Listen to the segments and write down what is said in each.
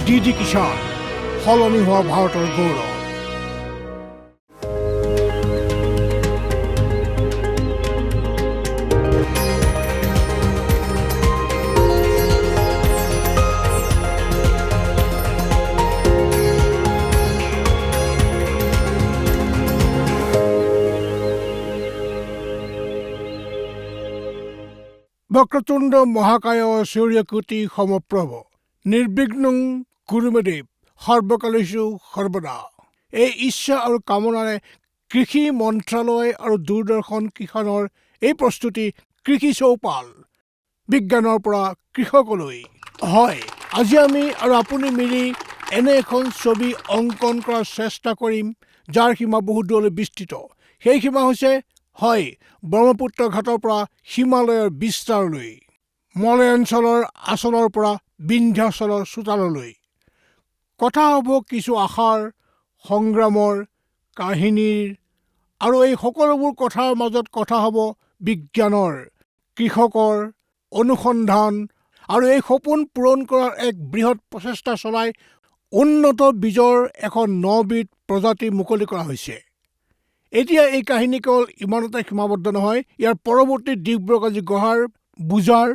DD Kisan, সলনি হোৱা ভাৰতৰ গৌৰৱ। বক্ৰতুণ্ড মহাকায় সূৰ্যকোটি সমপ্ৰভ নিৰ্বিঘ্নং কুৰুমেদেৱ সৰ্বকালেষু সৰ্বদা। এই ইচ্ছা আৰু কামনাৰে কৃষি মন্ত্ৰালয় আৰু দূৰদৰ্শন কিষাণৰ এই প্ৰস্তুতি কৃষি চৌপাল, বিজ্ঞানৰ পৰা কৃষকলৈ। হয়, আজি আমি আৰু আপুনি মিলি এনে এখন ছবি অংকন কৰাৰ চেষ্টা কৰিম যাৰ সীমা বহু দূৰলৈ বিস্তৃত। সেই সীমা হৈছে ব্ৰহ্মপুত্ৰ ঘাটৰ পৰা হিমালয়ৰ বিস্তাৰলৈ, মলয়াঞ্চলৰ আচলৰ পৰা বিন্ধ্যাচলৰ চোতাললৈ। কথা হ'ব কিছু আশাৰ, সংগ্ৰামৰ, কাহিনীৰ, আৰু এই সকলোবোৰ কথাৰ মাজত কথা হ'ব বিজ্ঞানৰ, কৃষকৰ, অনুসন্ধান আৰু এই সপোন পূৰণ কৰাৰ এক বৃহৎ প্ৰচেষ্টা চলাই উন্নত বীজৰ এখন 9বিধ প্ৰজাতি মুকলি কৰা হৈছে। এতিয়া এই কাহিনী কেৱল ইমানতে সীমাবদ্ধ নহয়, ইয়াৰ পৰৱৰ্তী দিশবোৰক আজি গঢ়াৰ, বুজাৰ,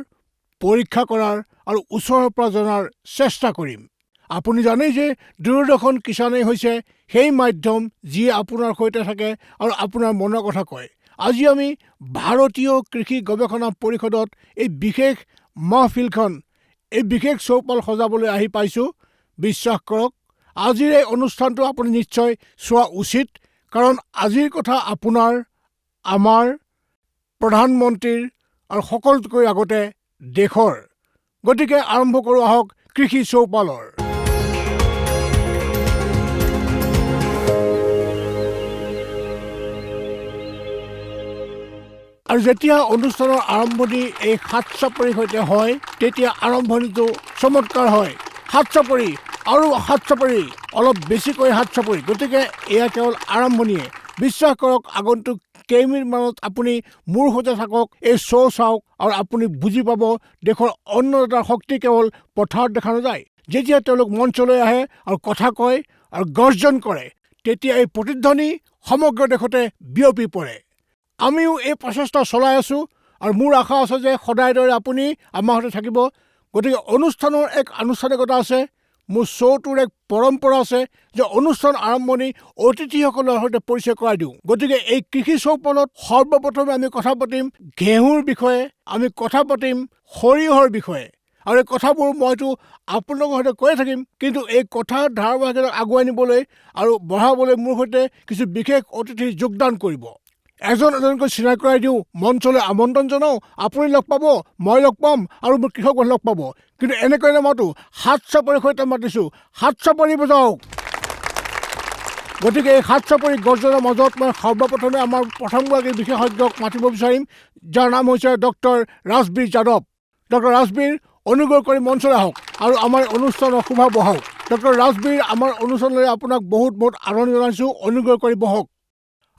পৰীক্ষা কৰাৰ আৰু ওচৰৰ পৰা জনাৰ চেষ্টা কৰিম। আপুনি জানেই যে দূৰদৰ্শন কিষাণেই হৈছে সেই মাধ্যম যিয়ে আপোনাৰ সৈতে থাকে আৰু আপোনাৰ মনৰ কথা কয়। আজি আমি ভাৰতীয় কৃষি গৱেষণা পৰিষদত এই বিশেষ মাহফিলখন, এই বিশেষ চৌপাল সজাবলৈ আহি পাইছোঁ। বিশ্বাস কৰক, আজিৰ এই অনুষ্ঠানটো আপুনি নিশ্চয় চোৱা উচিত, কাৰণ আজিৰ কথা আপোনাৰ, আমাৰ, প্ৰধানমন্ত্ৰীৰ আৰু সকলোতকৈ আগতে দেশৰ। গতিকে আৰম্ভ কৰোঁ আহক কৃষি চৌপালৰ। আৰু যেতিয়া অনুষ্ঠানৰ আৰম্ভণি এই হাত চাপৰিৰ সৈতে হয়, তেতিয়া আৰম্ভণিটো চমৎকাৰ হয়। হাত চাপৰি আৰু হাত চাপৰি, অলপ বেছিকৈ হাত চাপৰি। গতিকে এয়া কেৱল আৰম্ভণিয়ে। বিশ্বাস কৰক, আগন্তুক কেইমিনিটমানত আপুনি মোৰ সৈতে থাকক, এই শ্ব' চাওক আৰু আপুনি বুজি পাব দেশৰ অন্নদাতাৰ শক্তি কেৱল পথাৰত দেখা নাযায়। যেতিয়া তেওঁলোক মঞ্চলৈ আহে আৰু কথা কয় আৰু গৰ্জন কৰে, তেতিয়া এই প্ৰতিধ্বনি সমগ্ৰ দেশতে বিয়পি পৰে। আমিও এই প্ৰচেষ্টা চলাই আছোঁ আৰু মোৰ আশা আছে যে সদায় দৰে আপুনি আমাৰ সৈতে থাকিব। গতিকে অনুষ্ঠানৰ এক আনুষ্ঠানিকতা আছে, মোৰ শ্ব'টোৰ এক পৰম্পৰা আছে যে অনুষ্ঠান আৰম্ভণি অতিথিসকলৰ সৈতে পৰিচয় কৰাই দিওঁ। গতিকে এই কৃষি চৌপালত সৰ্বপ্ৰথমে আমি কথা পাতিম ঘেঁহুৰ বিষয়ে, আমি কথা পাতিম সৰিয়হৰ বিষয়ে। আৰু এই কথাবোৰ মইতো আপোনালোকৰ সৈতে কৈয়ে থাকিম, কিন্তু এই কথাৰ ধাৰাবাহিকতা আগুৱাই নিবলৈ আৰু বঢ়াবলৈ মোৰ সৈতে কিছু বিশেষ অতিথি যোগদান কৰিব। এজন এজনকৈ চিনাকি কৰাই দিওঁ, মঞ্চলৈ আমন্ত্ৰণ জনাওঁ। আপুনি লগ পাব, মই লগ পাম আৰু মোৰ কৃষক লগ পাব। কিন্তু এনেকৈ নামাতো, হাত চাপৰিৰ সৈতে মাতিছোঁ। হাত চাপৰি বজাওক। গতিকে এই হাত চাপৰি গৰ্জনৰ মাজত মই সৰ্বপ্ৰথমে আমাৰ প্ৰথমগৰাকী বিশেষজ্ঞক মাতিব বিচাৰিম, যাৰ নাম হৈছে ডক্টৰ ৰাজবীৰ যাদৱ। ডক্টৰ ৰাজবীৰ, অনুগ্ৰহ কৰি মঞ্চলৈ আহক আৰু আমাৰ অনুষ্ঠানৰ শোভা বঢ়াওক। ডক্টৰ ৰাজবীৰ, আমাৰ অনুষ্ঠানলৈ আপোনাক বহুত বহুত আদৰণি জনাইছোঁ। অনুগ্ৰহ কৰি বহক।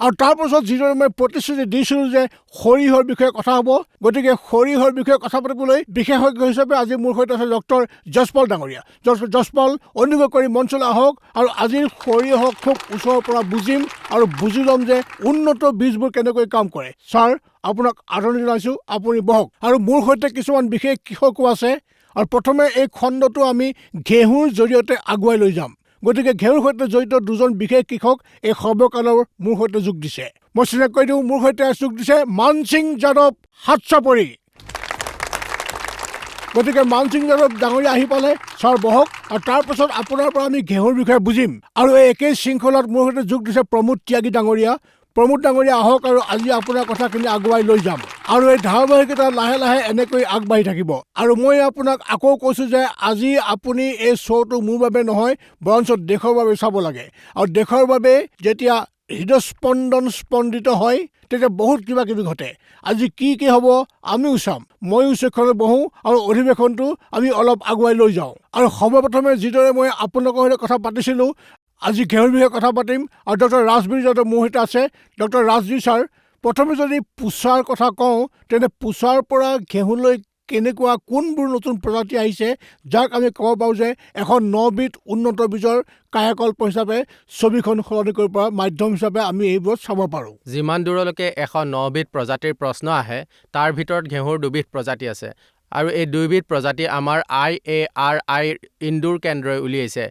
আৰু তাৰপাছত যিদৰে মই প্ৰতিশ্ৰুতি দিছিলোঁ যে সৰিয়হৰ বিষয়ে কথা হ'ব, গতিকে সৰিয়হৰ বিষয়ে কথা পাতিবলৈ বিশেষজ্ঞ হিচাপে আজি মোৰ সৈতে আছে ডক্টৰ যশপাল ডাঙৰীয়া। ডক্টৰ যশপাল, অনুগ্ৰহ কৰি মঞ্চলৈ আহক আৰু আজিৰ সৰিয়হক খুব ওচৰৰ পৰা বুজিম আৰু বুজি ল'ম যে উন্নত বীজবোৰ কেনেকৈ কাম কৰে। ছাৰ, আপোনাক আদৰণি জনাইছোঁ, আপুনি বহক। আৰু মোৰ সৈতে কিছুমান বিশেষ কৃষকো আছে। আৰু প্ৰথমে এই খণ্ডটো আমি ঘেঁহুৰ জৰিয়তে আগুৱাই লৈ যাম। গতিকে ঘেঁহুৰ সৈতে জড়িত দুজন বিশেষ কৃষক এই সৰ্বকালৰ মোৰ সৈতে যোগ দিছে। মই চিনাকি কৰি দিওঁ, মোৰ সৈতে যোগ দিছে মানসিং যাদৱ, হাত চাপৰি। গতিকে মানসিং যাদৱ ডাঙৰীয়া আহি পালে, ছাৰ বহক। আৰু তাৰপাছত আপোনাৰ পৰা আমি ঘেঁহুৰ বিষয়ে বুজিম। আৰু এই একেই শৃংখলাত মোৰ সৈতে যোগ দিছে প্ৰমোদ ত্যাগী ডাঙৰীয়া। প্ৰমোদ ডাঙৰীয়া আহক আৰু আজি আপোনাৰ কথাখিনি আগুৱাই লৈ যাম। আৰু এই ধাৰাবাহিকতা লাহে লাহে এনেকৈ আগবাঢ়ি থাকিব। আৰু মই আপোনাক আকৌ কৈছোঁ যে আজি আপুনি এই শ্ব'টো মোৰ বাবে নহয়, বৰঞ্চ দেশৰ বাবে চাব লাগে। আৰু দেশৰ বাবে যেতিয়া হৃদস্পন্দন স্পন্দিত হয়, তেতিয়া বহুত কিবা কিবি ঘটে। আজি কি কি হ'ব আমিও চাম। ময়ো চেকখনত বহোঁ আৰু অধিৱেশনটো আমি অলপ আগুৱাই লৈ যাওঁ। আৰু সৰ্বপ্ৰথমে যিদৰে মই আপোনালোকৰ সৈতে কথা পাতিছিলোঁ, আজি ঘেঁহুৰ বিষয়ে কথা পাতিম। আৰু ডক্টৰ ৰাজবীৰ যাদৱ মোৰ সৈতে আছে। ডক্টৰ ৰাজবীৰ ছাৰ, প্ৰথমে যদি পোচাৰ কথা কওঁ, তেন্তে পোচাৰ পৰা ঘেঁহুলৈ কেনেকুৱা কোনবোৰ নতুন প্ৰজাতি আহিছে যাক আমি ক'ব পাৰোঁ যে এখন 9বিধ উন্নত বীজৰ কায়াকল্প হিচাপে ছবিখন সলনি কৰিব পৰা মাধ্যম হিচাপে আমি এইবোৰত চাব পাৰোঁ। যিমান দূৰলৈকে 109বিধ প্ৰজাতিৰ প্ৰশ্ন আহে তাৰ ভিতৰত ঘেঁহুৰ 2বিধ প্ৰজাতি আছে আৰু এই 2বিধ প্ৰজাতি আমাৰ IARI ইন্দোৰ কেন্দ্ৰই উলিয়াইছে।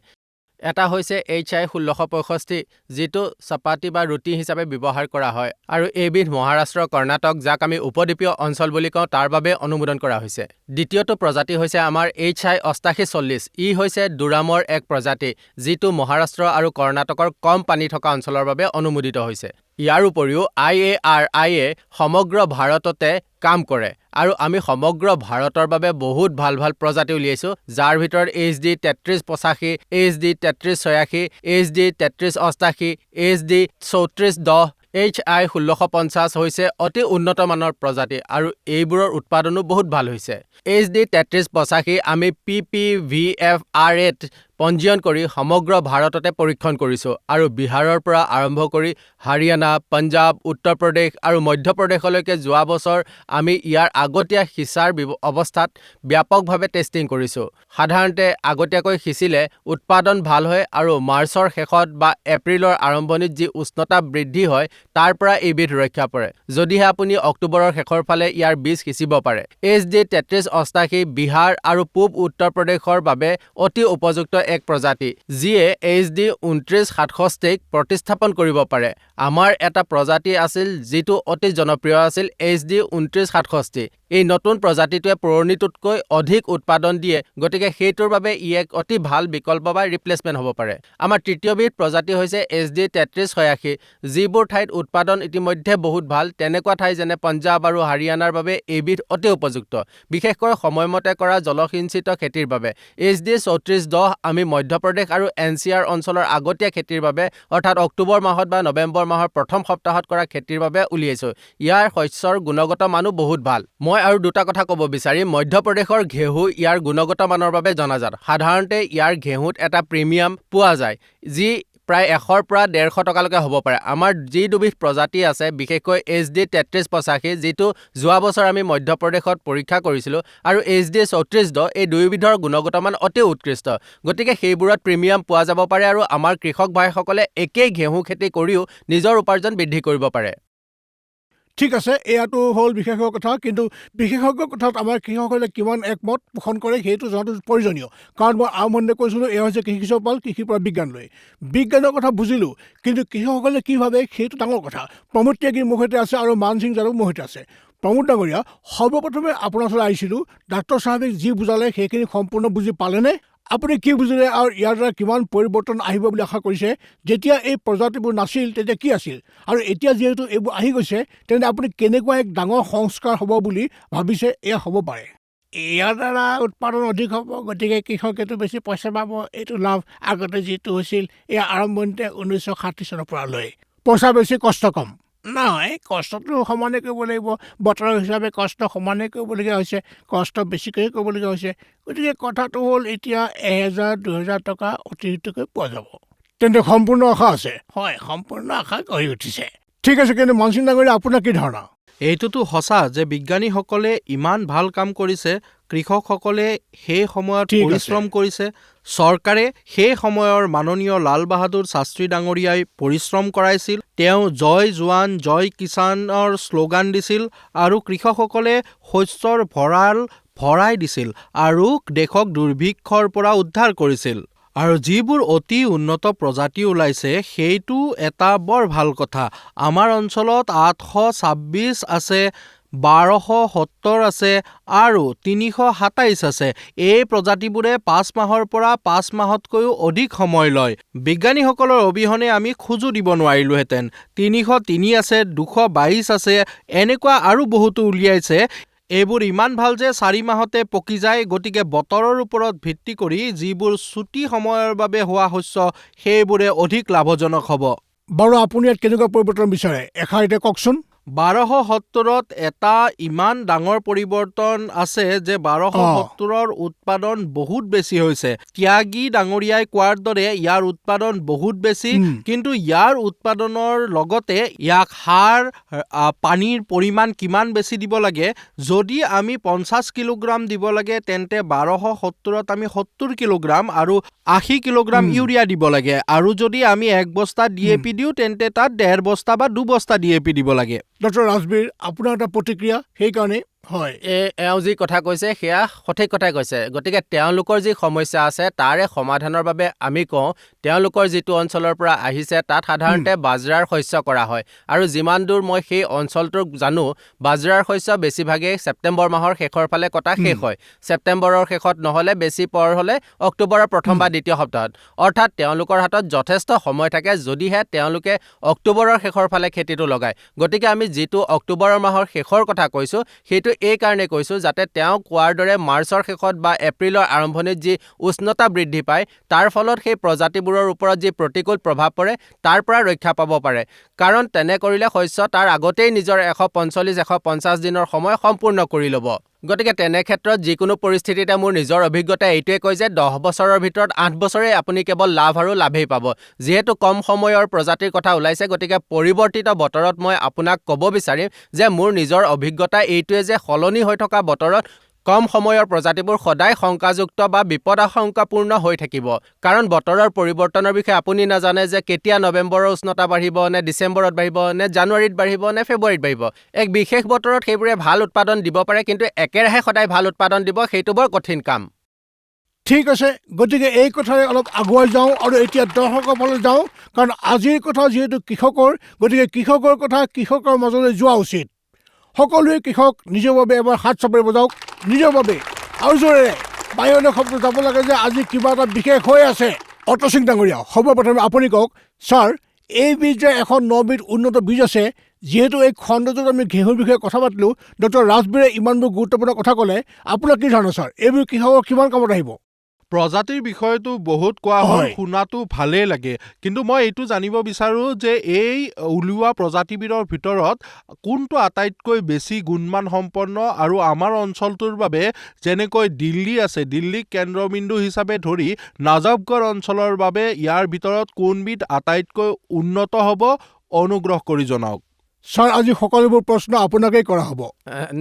এটা হৈছে HI 1665 যিটো চাপাতি বা ৰুটি হিচাপে ব্যৱহাৰ কৰা হয় আৰু এইবিধ মহাৰাষ্ট্ৰ কৰ্ণাটক যাক আমি উপদ্বীপীয় অঞ্চল বুলি কওঁ তাৰ বাবে অনুমোদন কৰা হৈছে। দ্বিতীয়টো প্ৰজাতি হৈছে আমাৰ HI 8840। ই হৈছে দুৰামৰ এক প্ৰজাতি যিটো মহাৰাষ্ট্ৰ আৰু কৰ্ণাটকৰ কম পানী থকা অঞ্চলৰ বাবে অনুমোদিত হৈছে। ইয়াৰ উপৰিও IARI সমগ্ৰ ভাৰততে কাম কৰে আৰু আমি সমগ্ৰ ভাৰতৰ বাবে বহুত ভাল ভাল প্ৰজাতি উলিয়াইছো যাৰ ভিতৰত HD 3385, HD 3386, HD 3388, HD 3410, HI 1650 হৈছে অতি উন্নত মানৰ প্ৰজাতি আৰু এইবোৰৰ উৎপাদনো বহুত ভাল হৈছে। HD 3385 আমি PPVFR8 পঞ্জীয়ন কৰি সমগ্ৰ ভাৰততে পৰীক্ষণ কৰিছোঁ আৰু বিহাৰৰ পৰা আৰম্ভ কৰি হাৰিয়ানা, পঞ্জাৱ, উত্তৰ প্ৰদেশ আৰু মধ্য প্ৰদেশলৈকে যোৱা বছৰ আমি ইয়াৰ আগতীয়া সিঁচাৰ অৱস্থাত ব্যাপকভাৱে টেষ্টিং কৰিছোঁ। সাধাৰণতে আগতীয়াকৈ সিঁচিলে উৎপাদন ভাল হয় আৰু মাৰ্চৰ শেষত বা এপ্ৰিলৰ আৰম্ভণিত যি উষ্ণতা বৃদ্ধি হয় তাৰ পৰা এইবিধ ৰক্ষা পৰে। যদিহে আপুনি অক্টোবৰৰ শেষৰ ফালে ইয়াৰ বীজ সিঁচিব পাৰে। HD 3388 বিহাৰ আৰু পূব উত্তৰ প্ৰদেশৰ বাবে অতি উপযুক্ত এক প্ৰজাতি যিয়ে HD 2967 প্ৰতিস্থাপন কৰিব পাৰে। আমাৰ এটা প্ৰজাতি আছিল যিটো অতি জনপ্ৰিয় আছিল HD 2967। এই নতুন প্ৰজাতিটোৱে পুৰণিটোতকৈ অধিক উৎপাদন দিয়ে গতিকে সেইটোৰ বাবে ই এক অতি ভাল বিকল্প বা ৰিপ্লেচমেণ্ট হ'ব পাৰে। আমাৰ তৃতীয়বিধ প্ৰজাতি হৈছে HD 3386 যিবোৰ ঠাইত উৎপাদন ইতিমধ্যে বহুত ভাল তেনেকুৱা ঠাই যেনে পঞ্জাৱ আৰু হাৰিয়ানাৰ বাবে এইবিধ অতি উপযুক্ত বিশেষকৈ সময়মতে কৰা জলসিঞ্চিত খেতিৰ বাবে। HD 3410 আমি মধ্যপ্ৰদেশ আৰু NCR অঞ্চলৰ আগতীয়া খেতিৰ বাবে অৰ্থাৎ অক্টোবৰ মাহত বা নৱেম্বৰ মাহৰ প্ৰথম সপ্তাহত কৰা খেতিৰ বাবে উলিয়াইছোঁ। ইয়াৰ শস্যৰ গুণগত মানো বহুত ভাল। মই আৰু দুটা কথা ক'ব বিচাৰিম। মধ্যপ্ৰদেশৰ ঘেঁহু ইয়াৰ গুণগত মানৰ বাবে জনাজাত। সাধাৰণতে ইয়াৰ ঘেঁহুত এটা প্ৰিমিয়াম পোৱা যায় যি প্ৰায় 100 পৰা 150 টকালৈকে হ'ব পাৰে। আমাৰ যি দুবিধ প্ৰজাতি আছে বিশেষকৈ HD 3385 যিটো যোৱা বছৰ আমি মধ্যপ্ৰদেশত পৰীক্ষা কৰিছিলোঁ আৰু HD 3410 এই দুয়োবিধৰ গুণগত মান অতি উৎকৃষ্ট গতিকে সেইবোৰত প্ৰিমিয়াম পোৱা যাব পাৰে আৰু আমাৰ কৃষক ভাইসকলে একেই ঘেঁহু খেতি কৰিও নিজৰ উপাৰ্জন বৃদ্ধি কৰিব পাৰে। ঠিক আছে, এয়াতো হ'ল বিশেষজ্ঞৰ কথা, কিন্তু বিশেষজ্ঞৰ কথাত আমাৰ কৃষকসকলে কিমান একমত পোষণ কৰে সেইটো জনাটো প্ৰয়োজনীয়। কাৰণ মই আৰম্ভণিতে কৈছিলোঁ এয়া হৈছে কৃষি চপাল, কৃষিৰ পৰা বিজ্ঞানলৈ। বিজ্ঞানৰ কথা বুজিলোঁ কিন্তু কৃষকসকলে কি ভাবে সেইটো ডাঙৰ কথা। প্ৰমোদ ত্যাগীৰ মোৰ সৈতে আছে আৰু মান সিং যাদৱ মোৰ সৈতে আছে। প্ৰমোদ ডাঙৰীয়া, সৰ্বপ্ৰথমে আপোনাৰ ওচৰলৈ আহিছিলোঁ। ডাক্তৰ চাহাবে যি বুজালে সেইখিনি সম্পূৰ্ণ বুজি পালেনে? আপুনি কি বুজিলে আৰু ইয়াৰ দ্বাৰা কিমান পৰিৱৰ্তন আহিব বুলি আশা কৰিছে? যেতিয়া এই প্ৰজাতিবোৰ নাছিল তেতিয়া কি আছিল আৰু এতিয়া যিহেতু এইবোৰ আহি গৈছে তেন্তে আপুনি কেনেকুৱা এক ডাঙৰ সংস্কাৰ হ'ব বুলি ভাবিছে এয়া হ'ব পাৰে? ইয়াৰ দ্বাৰা উৎপাদন অধিক হ'ব গতিকে কৃষকেতো বেছি পইচা পাব, এইটো লাভ। আগতে যিটো হৈছিল এয়া আৰম্ভণিতে 1960 চনৰ পৰা লৈ পইচা বেছি কষ্ট কম। নহয়, কষ্টটো সমানে কৰিব লাগিব। বতৰৰ হিচাপে কষ্ট সমানে কৰিবলগীয়া হৈছে, কষ্ট বেছিকৈ কৰিবলগীয়া হৈছে। গতিকে কথাটো হ'ল এতিয়া 1000-2000 টকা অতিৰিক্তকৈ পোৱা যাব। তেন্তে সম্পূৰ্ণ আশা আছে? হয়, সম্পূৰ্ণ আশা গঢ়ি উঠিছে। ঠিক আছে, কিন্তু মান সিং ডাঙৰীয়া আপোনাৰ কি ধাৰণা? এইটোতো সঁচা যে বিজ্ঞানীসকলে ইমান ভাল কাম কৰিছে, কৃষকসকলে সেই সময়ত পৰিশ্ৰম কৰিছে, চৰকাৰে সেই সময়ৰ মাননীয় লাল বাহাদুৰ শাস্ত্ৰী ডাঙৰীয়াই পৰিশ্ৰম কৰাইছিল। তেওঁ জয় জোৱান জয় কিষাণৰ শ্লোগান দিছিল আৰু কৃষকসকলে শস্যৰ ভঁৰাল ভৰাই দিছিল আৰু দেশক দুৰ্ভিক্ষৰ পৰা উদ্ধাৰ কৰিছিল। আৰু যিবোৰ অতি উন্নত প্ৰজাতি ওলাইছে সেইটো এটা বৰ ভাল কথা। আমাৰ অঞ্চলত 826 আছে, 1270 আছে আৰু 327 আছে। এই প্ৰজাতিবোৰে 5 মাহৰ পৰা 5 মাহতকৈও অধিক সময় লয়। বিজ্ঞানীসকলৰ অবিহনে আমি খোজো দিব নোৱাৰিলোহেঁতেন। 303 আছে, 222 আছে, এনেকুৱা আৰু বহুতো উলিয়াইছে। এইবোৰ ইমান ভাল যে 4 মাহতে পকি যায়। গতিকে বতৰৰ ওপৰত ভিত্তি কৰি যিবোৰ ছুটি সময়ৰ বাবে হোৱা শস্য সেইবোৰে অধিক লাভজনক হ'ব। বাৰু আপুনি ইয়াত কেনেকুৱা পৰিৱৰ্তন বিচাৰে এষাৰিতে কওকচোন। 1270ত এটা ইমান ডাঙৰ পৰিৱৰ্তন আছে যে 1270ৰ উৎপাদন বহুত বেছি হৈছে। ত্যাগী ডাঙৰীয়াই কোৱাৰ দৰে ইয়াৰ উৎপাদন বহুত বেছি, কিন্তু ইয়াৰ উৎপাদনৰ লগতে ইয়াক সাৰ পানীৰ পৰিমাণ কিমান বেছি দিব লাগে, যদি আমি 50 কিলোগ্ৰাম দিব লাগে তেন্তে 1270ত আমি 70 কিলোগ্ৰাম আৰু 80 কিলোগ্ৰাম ইউৰিয়া দিব লাগে, আৰু যদি আমি 1 বস্তা DAP দিওঁ তেন্তে তাত 1.5 বস্তা বা 2 বস্তা DAP দিব লাগে। ডক্টৰ ৰাজবীৰ, আপোনাৰ এটা প্ৰতিক্ৰিয়া সেইকাৰণে? হয়, এওঁ যি কথা কৈছে সেয়া সঠিক কথাই কৈছে। গতিকে তেওঁলোকৰ যি সমস্যা আছে তাৰে সমাধানৰ বাবে আমি কওঁ, তেওঁলোকৰ যিটো অঞ্চলৰ পৰা আহিছে তাত সাধাৰণতে বাজৰাৰ শস্য কৰা হয়, আৰু যিমান দূৰ মই সেই অঞ্চলটোক জানো, বাজৰাৰ শস্য বেছিভাগেই ছেপ্টেম্বৰ মাহৰ শেষৰ ফালে কটা শেষ হয়। ছেপ্টেম্বৰৰ শেষত নহ'লে বেছি পৰ হ'লে অক্টোবৰৰ প্ৰথম বা দ্বিতীয় সপ্তাহত। অৰ্থাৎ তেওঁলোকৰ হাতত যথেষ্ট সময় থাকে যদিহে তেওঁলোকে অক্টোবৰৰ শেষৰ ফালে খেতিটো লগায়। গতিকে আমি যিটো অক্টোবৰৰ মাহৰ শেষৰ কথা কৈছোঁ সেইটো এই কাৰণে কৈছোঁ যাতে তেওঁ কোৱাৰ দৰে মাৰ্চৰ শেষত বা এপ্ৰিলৰ আৰম্ভণিত যি উষ্ণতা বৃদ্ধি পায় তাৰ ফলত সেই প্ৰজাতিবোৰৰ ওপৰত যি প্ৰতিকূল প্ৰভাৱ পৰে তাৰ পৰা ৰক্ষা পাব পাৰে, কাৰণ তেনে কৰিলে শস্য তাৰ আগতেই নিজৰ 145-150 দিনৰ সময় সম্পূৰ্ণ কৰি ল'ব। গতিকে তেনে ক্ষেত্ৰত যিকোনো পৰিস্থিতিতে মোৰ নিজৰ অভিজ্ঞতা এইটোৱে কয় যে 10 বছৰৰ ভিতৰত 8 বছৰেই আপুনি কেৱল লাভ আৰু লাভেই পাব। যিহেতু কম সময়ৰ প্ৰজাতিৰ কথা ওলাইছে, গতিকে পৰিৱৰ্তিত বতৰত মই আপোনাক ক'ব বিচাৰিম যে মোৰ নিজৰ অভিজ্ঞতা এইটোৱে যে সলনি হৈ থকা বতৰত কম সময়ৰ প্ৰজাতিবোৰ সদায় শংকাযুক্ত বা বিপদাশংকাপূৰ্ণ হৈ থাকিব, কাৰণ বতৰৰ পৰিৱৰ্তনৰ বিষয়ে আপুনি নাজানে যে কেতিয়া নৱেম্বৰৰ উষ্ণতা বাঢ়িব, নে ডিচেম্বৰত বাঢ়িব, নে জানুৱাৰীত বাঢ়িব, নে ফেব্ৰুৱাৰীত বাঢ়িব। এক বিশেষ বতৰত সেইবোৰে ভাল উৎপাদন দিব পাৰে, কিন্তু একেৰাহে সদায় ভাল উৎপাদন দিব সেইটো বৰ কঠিন কাম। ঠিক আছে, গতিকে এই কথাৰে অলপ আগুৱাই যাওঁ আৰু এতিয়া দৰ্শকৰ ফালে যাওঁ, কাৰণ আজিৰ কথা যিহেতু কৃষকৰ, গতিকে কৃষকৰ কথা কৃষকৰ মাজলৈ যোৱা উচিত। সকলোৱে কৃষক নিজৰ বাবে এবাৰ হাত চাপৰি বজাওক, নিজৰ বাবে আৰু জোৰেৰে বাহিৰলৈ শব্দ যাব লাগে যে আজি কিবা এটা বিশেষ হৈ আছে। অট' সিং ডাঙৰীয়া, সৰ্বপ্ৰথমে আপুনি কওক, ছাৰ এই বীজ যে 109বিধ উন্নত বীজ আছে, যিহেতু এই খণ্ডটোত আমি ঘেঁহুৰ বিষয়ে কথা পাতিলোঁ, ডক্টৰ ৰাজবীৰে ইমানবোৰ গুৰুত্বপূৰ্ণ কথা ক'লে, আপোনাৰ কি ধাৰণা ছাৰ, এইবোৰ কৃষকৰ কিমান কামত আহিব? প্ৰজাতিৰ বিষয়টো বহুত কোৱা হয়, শুনাটো ভালেই লাগে, কিন্তু মই এইটো জানিব বিচাৰোঁ যে এই উলিওৱা প্ৰজাতিবিধৰ ভিতৰত কোনটো আটাইতকৈ বেছি গুণমান সম্পন্ন, আৰু আমাৰ অঞ্চলটোৰ বাবে যেনেকৈ দিল্লী আছে, দিল্লীক কেন্দ্ৰবিন্দু হিচাপে ধৰি নাজফগড় অঞ্চলৰ বাবে ইয়াৰ ভিতৰত কোনবিধ আটাইতকৈ উন্নত হ'ব, অনুগ্ৰহ কৰি জনাওক। ছাৰ, আজি সকলোবোৰ প্ৰশ্ন আপোনাকেই কৰা হ'ব।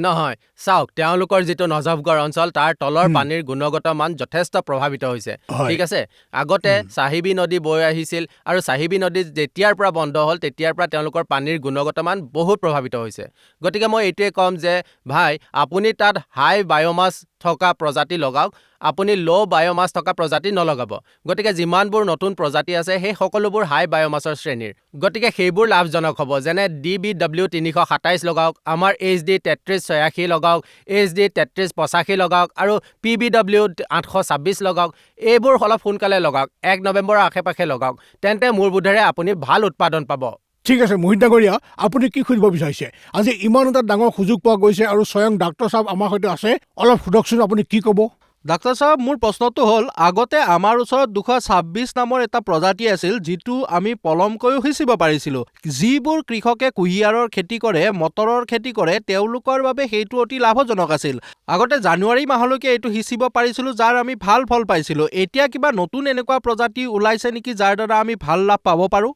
নহয়, চাওক, তেওঁলোকৰ যিটো নজফগড় অঞ্চল তাৰ তলৰ পানীৰ গুণগত মান যথেষ্ট প্ৰভাৱিত হৈছে। ঠিক আছে, আগতে চাহিবী নদী বৈ আহিছিল, আৰু চাহিবী নদী যেতিয়াৰ পৰা বন্ধ হ'ল তেতিয়াৰ পৰা তেওঁলোকৰ পানীৰ গুণগত মান বহুত প্ৰভাৱিত হৈছে। গতিকে মই এইটোৱে ক'ম যে ভাই, আপুনি তাত হাই বায়'মাছ থকা প্ৰজাতি লগাওক, আপুনি ল' বায়'মাছ থকা প্ৰজাতি নলগাব। গতিকে যিমানবোৰ নতুন প্ৰজাতি আছে সেই সকলোবোৰ হাই বায়'মাছৰ শ্ৰেণীৰ, গতিকে সেইবোৰ লাভজনক হ'ব। যেনে DBW 327 লগাওক, আমাৰ HD 3386 লগাওক, HD 3385 লগাওক, আৰু PBW 826 লগাওক। এইবোৰ অলপ সোনকালে লগাওক, 1 নৱেম্বৰৰ আশে-পাশে লগাওক, তেন্তে মোৰ বোধেৰে আপুনি ভাল উৎপাদন পাব। ঠিক আছে, মোহিত ডাঙৰীয়া, আপুনি কি সুধিব বিচাৰিছে? আজি ইমান এটা ডাঙৰ সুযোগ পোৱা গৈছে আৰু স্বয়ং ডাক্তৰ চাহাব আমাৰ সৈতে আছে, অলপ সোধকচোন আপুনি কি ক'ব? ডাক্তৰ চাহাব, মোৰ প্ৰশ্নটো হ'ল, আগতে আমাৰ ওচৰত 226 নামৰ এটা প্ৰজাতি আছিল যিটো আমি পলমকৈও সিঁচিব পাৰিছিলোঁ। যিবোৰ কৃষকে কুঁহিয়াৰৰ খেতি কৰে, মটৰৰ খেতি কৰে, তেওঁলোকৰ বাবে সেইটো অতি লাভজনক আছিল। আগতে জানুৱাৰী মাহলৈকে এইটো সিঁচিব পাৰিছিলোঁ, যাৰ আমি ভাল ফল পাইছিলোঁ। এতিয়া কিবা নতুন এনেকুৱা প্ৰজাতি ওলাইছে নেকি যাৰ দ্বাৰা আমি ভাল লাভ পাব পাৰোঁ?